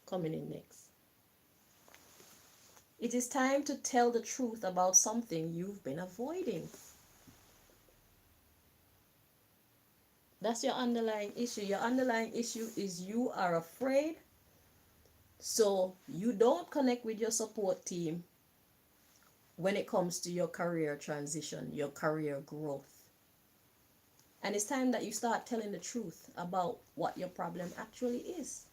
coming in next. It is time to tell the truth about something you've been avoiding. That's your underlying issue. Your underlying issue is you are afraid, so you don't connect with your support team when it comes to your career transition, your career growth. And it's time that you start telling the truth about what your problem actually is.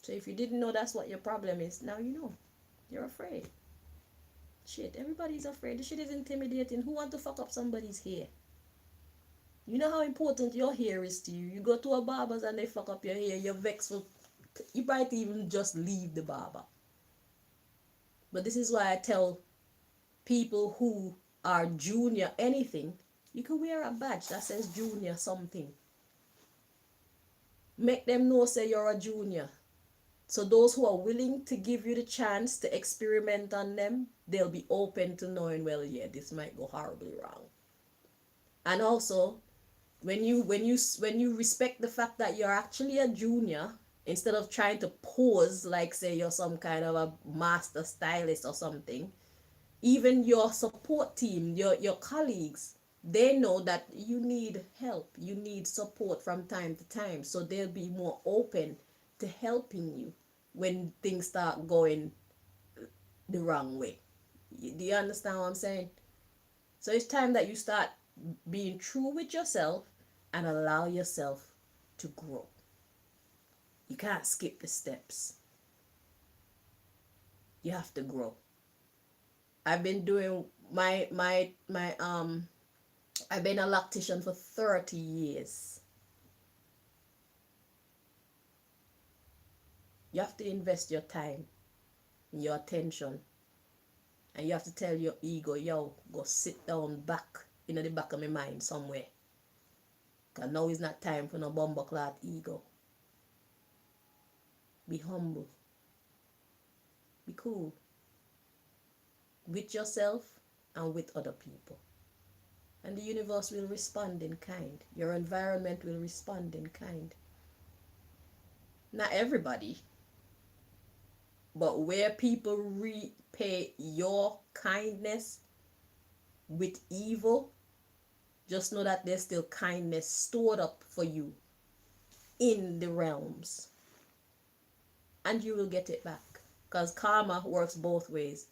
So if you didn't know that's what your problem is, now you know. You're afraid. Shit, everybody's afraid. The shit is intimidating. Who want to fuck up somebody's hair? You know how important your hair is to you. You go to a barber's and they fuck up your hair. You're vexed for... You might even just leave the barber. But this is why I tell people who are junior anything, you can wear a badge that says junior something. Make them know say you're a junior. So those who are willing to give you the chance to experiment on them, they'll be open to knowing, well, yeah, this might go horribly wrong. And also, when you respect the fact that you're actually a junior, instead of trying to pose like, say, you're some kind of a master stylist or something, even your support team, your colleagues, they know that you need help, you need support from time to time, so they'll be more open to helping you when things start going the wrong way. Do you understand what I'm saying? So it's time that you start being true with yourself and allow yourself to grow. You can't skip the steps. You have to grow. I've been doing my I've been a lactician for 30 years. You have to invest your time, your attention, and you have to tell your ego, yo, go sit down back in the back of my mind somewhere. Because now is not time for no bumbleclot ego. Be humble. Be cool with yourself and with other people. And the universe will respond in kind. Your environment will respond in kind. Not everybody, but where people repay your kindness with evil, just know that there's still kindness stored up for you in the realms. And you will get it back. Because karma works both ways.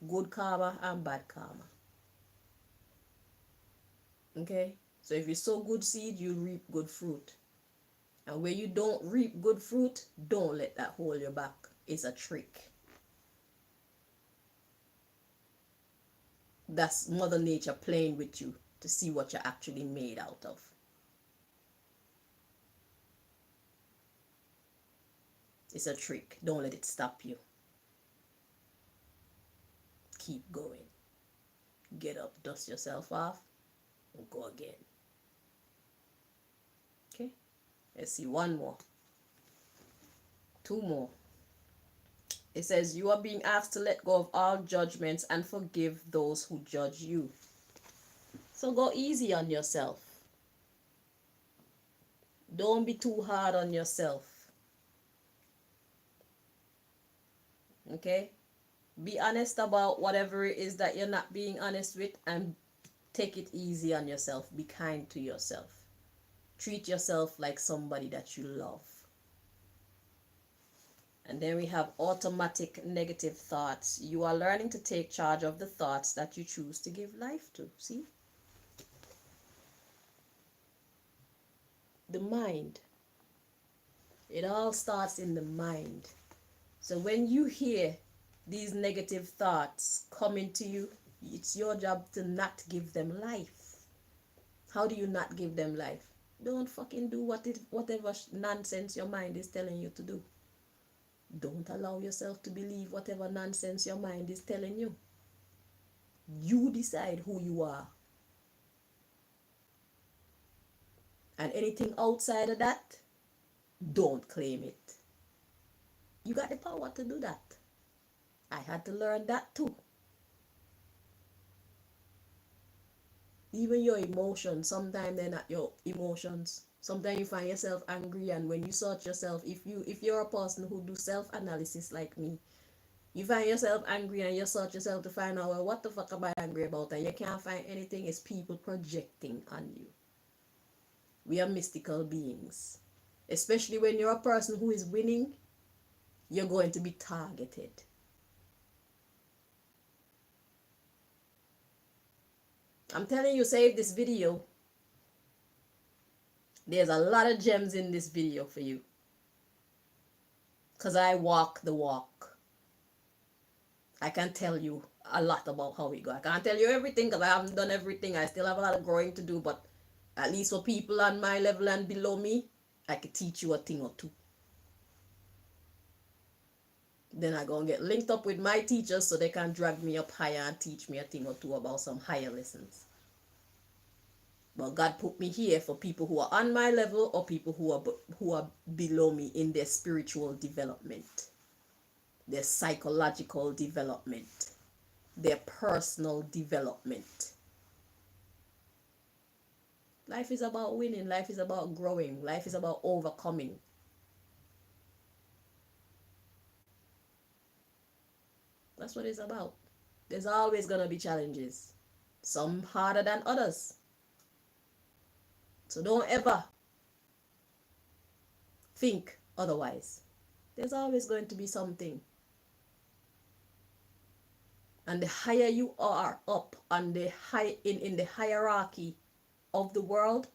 Good karma and bad karma. Okay? So if you sow good seed, you'll reap good fruit. And where you don't reap good fruit, don't let that hold you back. It's a trick. That's Mother Nature playing with you to see what you're actually made out of. It's a trick. Don't let it stop you. Keep going. Get up, dust yourself off, and go again. Okay? Let's see one more. Two more. It says, you are being asked to let go of all judgments and forgive those who judge you. So go easy on yourself. Don't be too hard on yourself. Okay? Be honest about whatever it is that you're not being honest with, and take it easy on yourself. Be kind to yourself. Treat yourself like somebody that you love. And then we have automatic negative thoughts. You are learning to take charge of the thoughts that you choose to give life to. See? The mind. It all starts in the mind. So when you hear these negative thoughts coming to you, it's your job to not give them life. How do you not give them life? Don't fucking do whatever nonsense your mind is telling you to do. Don't allow yourself to believe whatever nonsense your mind is telling you. You decide who you are. And anything outside of that, don't claim it. You got the power to do that. I had to learn that too. Even your emotions, sometimes they're not your emotions. Sometimes you find yourself angry, and when you sort yourself, if you're a person who do self-analysis like me, you find yourself angry and you sort yourself to find out, well, what the fuck am I angry about? And you can't find anything. It's people projecting on you. We are mystical beings. Especially when you're a person who is winning, you're going to be targeted. I'm telling you, save this video. There's a lot of gems in this video for you. Because I walk the walk. I can tell you a lot about how we go. I can't tell you everything because I haven't done everything. I still have a lot of growing to do. But at least for people on my level and below me, I could teach you a thing or two. Then I go and get linked up with my teachers so they can drag me up higher and teach me a thing or two about some higher lessons. But God put me here for people who are on my level or people who are below me in their spiritual development, their psychological development, their personal development. Life is about winning. Life is about growing. Life is about overcoming. That's what it's about. There's always going to be challenges. Some harder than others. So don't ever think otherwise. There's always going to be something. And the higher you are up on the in the hierarchy of the world,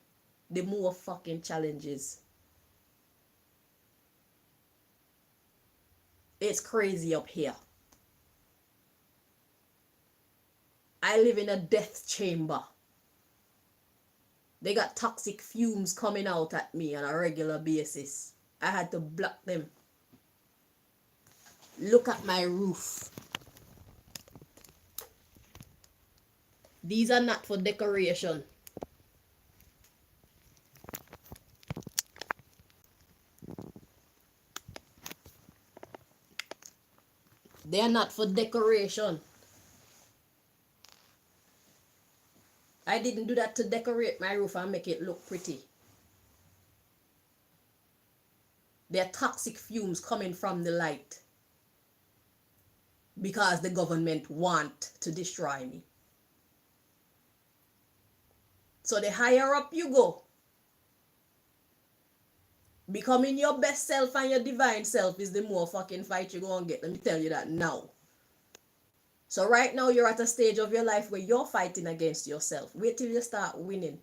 the more fucking challenges. It's crazy up here. I live in a death chamber. They got toxic fumes coming out at me on a regular basis. I had to block them. Look at my roof. These are not for decoration. They are not for decoration. I didn't do that to decorate my roof and make it look pretty. There are toxic fumes coming from the light because the government want to destroy me. So the higher up you go, becoming your best self and your divine self is the more fucking fight you're going to get. Let me tell you that now. So right now you're at a stage of your life where you're fighting against yourself. Wait till you start winning.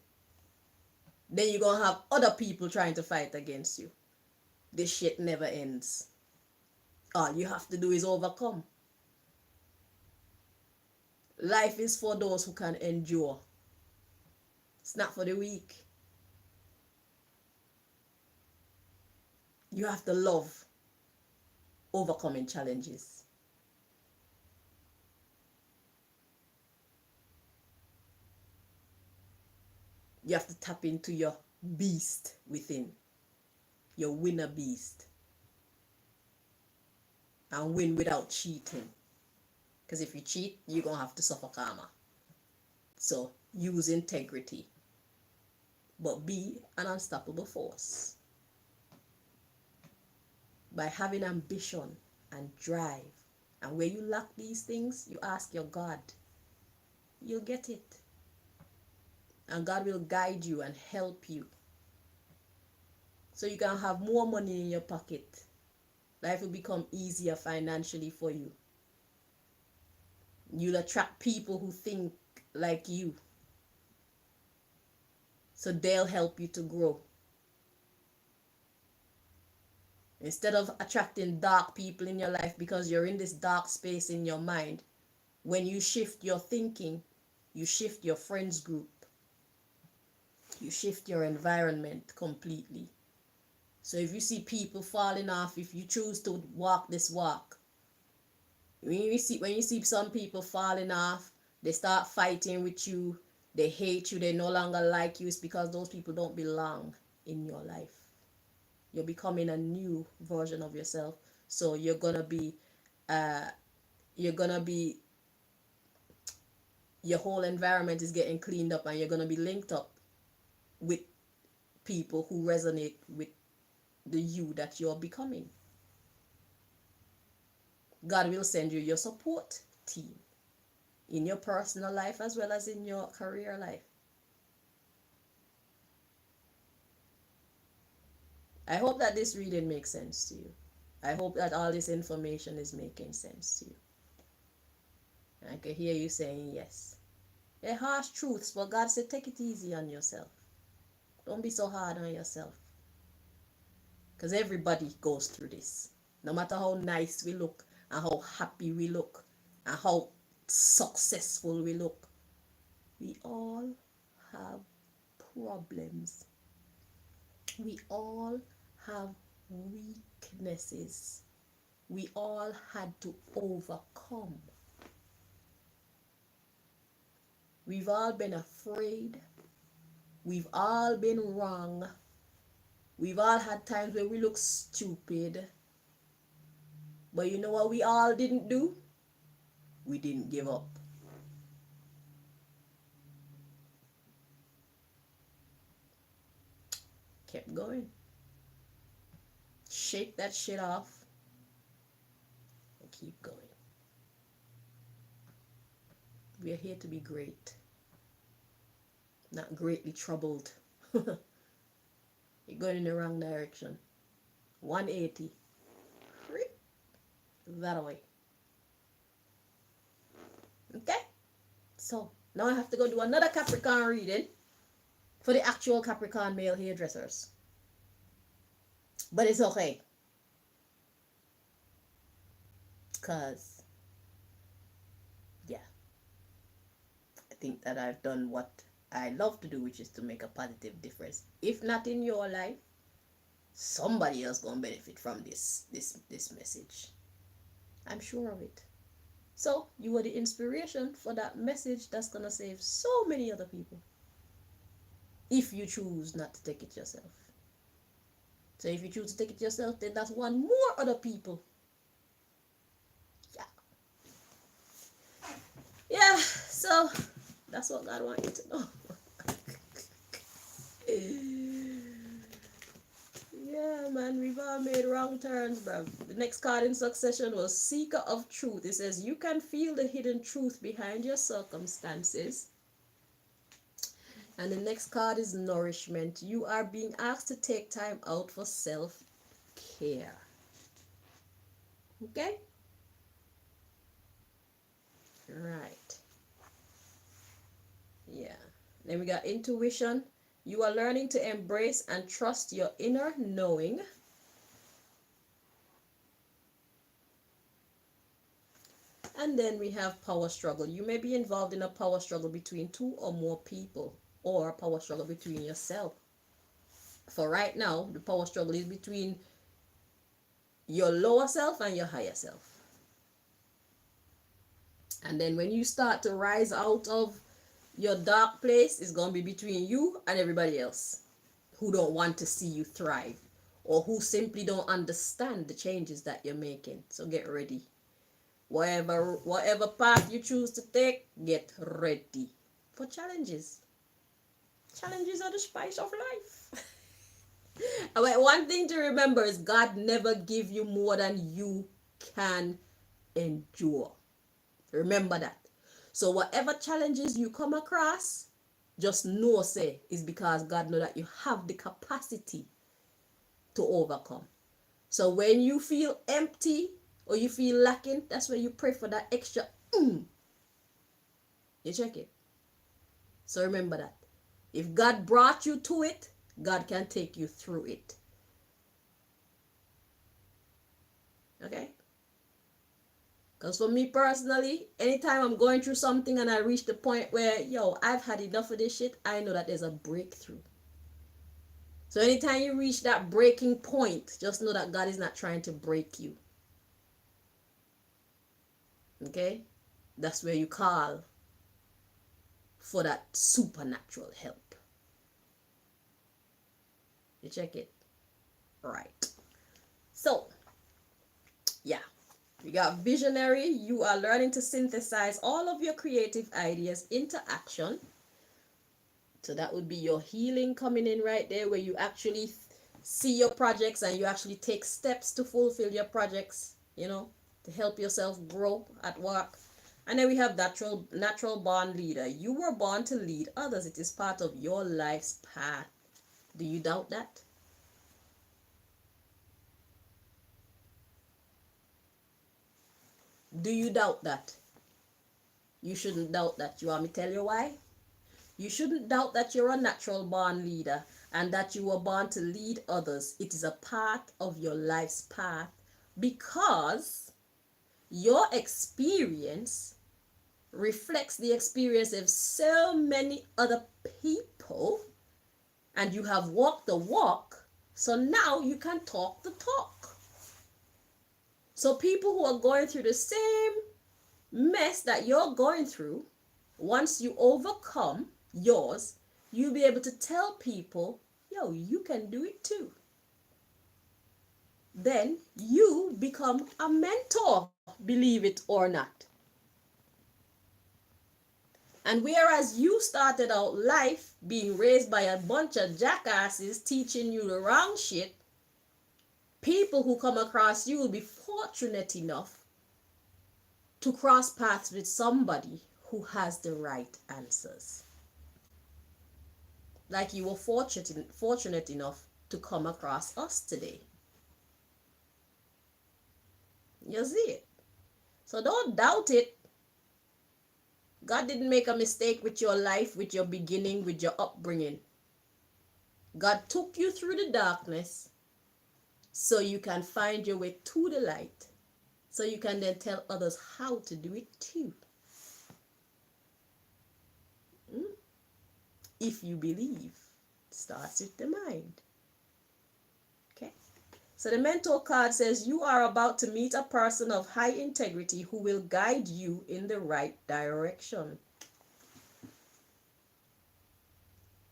Then you're going to have other people trying to fight against you. This shit never ends. All you have to do is overcome. Life is for those who can endure. It's not for the weak. You have to love overcoming challenges. You have to tap into your beast within, your winner beast, and win without cheating. Because if you cheat, you're going to have to suffer karma. So use integrity, but be an unstoppable force. By having ambition and drive, and where you lack these things, you ask your God. You'll get it. And God will guide you and help you. So you can have more money in your pocket. Life will become easier financially for you. You'll attract people who think like you. So they'll help you to grow. Instead of attracting dark people in your life because you're in this dark space in your mind, when you shift your thinking, you shift your friends group. You shift your environment completely. So if you see people falling off, if you choose to walk this walk, when you see some people falling off, they start fighting with you, they hate you, they no longer like you, it's because those people don't belong in your life. You're becoming a new version of yourself. So you're gonna be your whole environment is getting cleaned up, and you're gonna be linked up with people who resonate with the you that you're becoming. God will send you your support team in your personal life as well as in your career life. I hope that this reading makes sense to you. I hope that all this information is making sense to you. I can hear you saying yes. They're harsh truths, but God said take it easy on yourself. Don't be so hard on yourself. Because everybody goes through this. No matter how nice we look, and how happy we look, and how successful we look, we all have problems. We all have weaknesses. We all had to overcome. We've all been afraid. We've all been wrong. We've all had times where we look stupid. But you know what we all didn't do? We didn't give up. Kept going. Shake that shit off and keep going. We are here to be great, not greatly troubled. You're going in the wrong direction. 180. That away. Okay? So, now I have to go do another Capricorn reading for the actual Capricorn male hairdressers. But it's okay. Because, yeah. I think that I've done what I love to do, which is to make a positive difference. If not in your life, somebody else gonna benefit from this message. I'm sure of it. So you were the inspiration for that message that's gonna save so many other people. If you choose not to take it yourself. So if you choose to take it yourself, then that's one more other people. Yeah. Yeah, so that's what God wants you to know. Yeah, man, we've all made wrong turns, bro. The next card in succession was Seeker of Truth. It says, you can feel the hidden truth behind your circumstances. And the next card is Nourishment. You are being asked to take time out for self-care. Okay? Right. Yeah. Then we got Intuition. You are learning to embrace and trust your inner knowing. And then we have Power Struggle. You may be involved in a power struggle between two or more people, or a power struggle between yourself. For right now, the power struggle is between your lower self and your higher self. And then when you start to rise out of your dark place, it's going to be between you and everybody else who don't want to see you thrive, or who simply don't understand the changes that you're making. So get ready. Whatever path you choose to take, get ready for challenges. Challenges are the spice of life. One thing to remember is God never give you more than you can endure. Remember that. So whatever challenges you come across, just know, say, is because God know that you have the capacity to overcome. So when you feel empty or you feel lacking, that's where you pray for that extra. You check it. So remember that. If God brought you to it, God can take you through it. Okay? Because for me personally, anytime I'm going through something and I reach the point where, I've had enough of this shit, I know that there's a breakthrough. So anytime you reach that breaking point, just know that God is not trying to break you. Okay? That's where you call for that supernatural help. You check it? Right. So, yeah. We got Visionary. You are learning to synthesize all of your creative ideas into action. So that would be your healing coming in right there, where you actually see your projects and you actually take steps to fulfill your projects, to help yourself grow at work. And then we have natural born leader. You were born to lead others. It is part of your life's path. Do you doubt that? Do you doubt that? You shouldn't doubt that. You want me to tell you why? You shouldn't doubt that you're a natural born leader and that you were born to lead others. It is a part of your life's path because your experience reflects the experience of so many other people, and you have walked the walk, so now you can talk the talk. So people who are going through the same mess that you're going through, once you overcome yours, you'll be able to tell people, you can do it too. Then you become a mentor, believe it or not. And whereas you started out life being raised by a bunch of jackasses teaching you the wrong shit, people who come across you will be fortunate enough to cross paths with somebody who has the right answers. Like you were fortunate enough to come across us today. You see it? So don't doubt it. God didn't make a mistake with your life, with your beginning, with your upbringing. God took you through the darkness so you can find your way to the light, so you can then tell others how to do it too. If you believe, it starts with the mind. Okay? So the mentor card says you are about to meet a person of high integrity who will guide you in the right direction.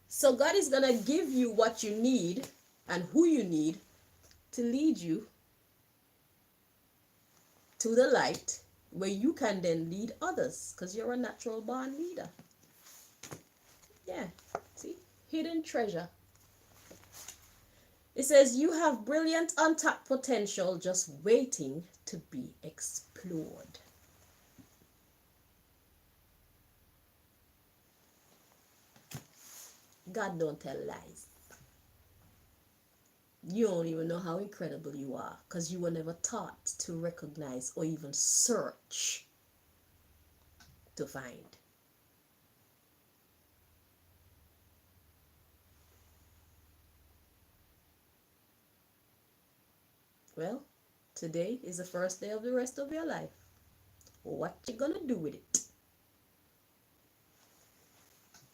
So God is going to give you what you need and who you need to lead you to the light where you can then lead others because you're a natural born leader. Yeah, see? Hidden treasure. It says you have brilliant untapped potential just waiting to be explored. God don't tell lies. You don't even know how incredible you are because you were never taught to recognize or even search to find. Well, today is the first day of the rest of your life. What you gonna do with it?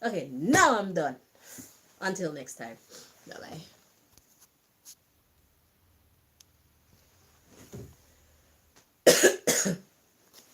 Okay, now I'm done. Until next time. Bye-bye.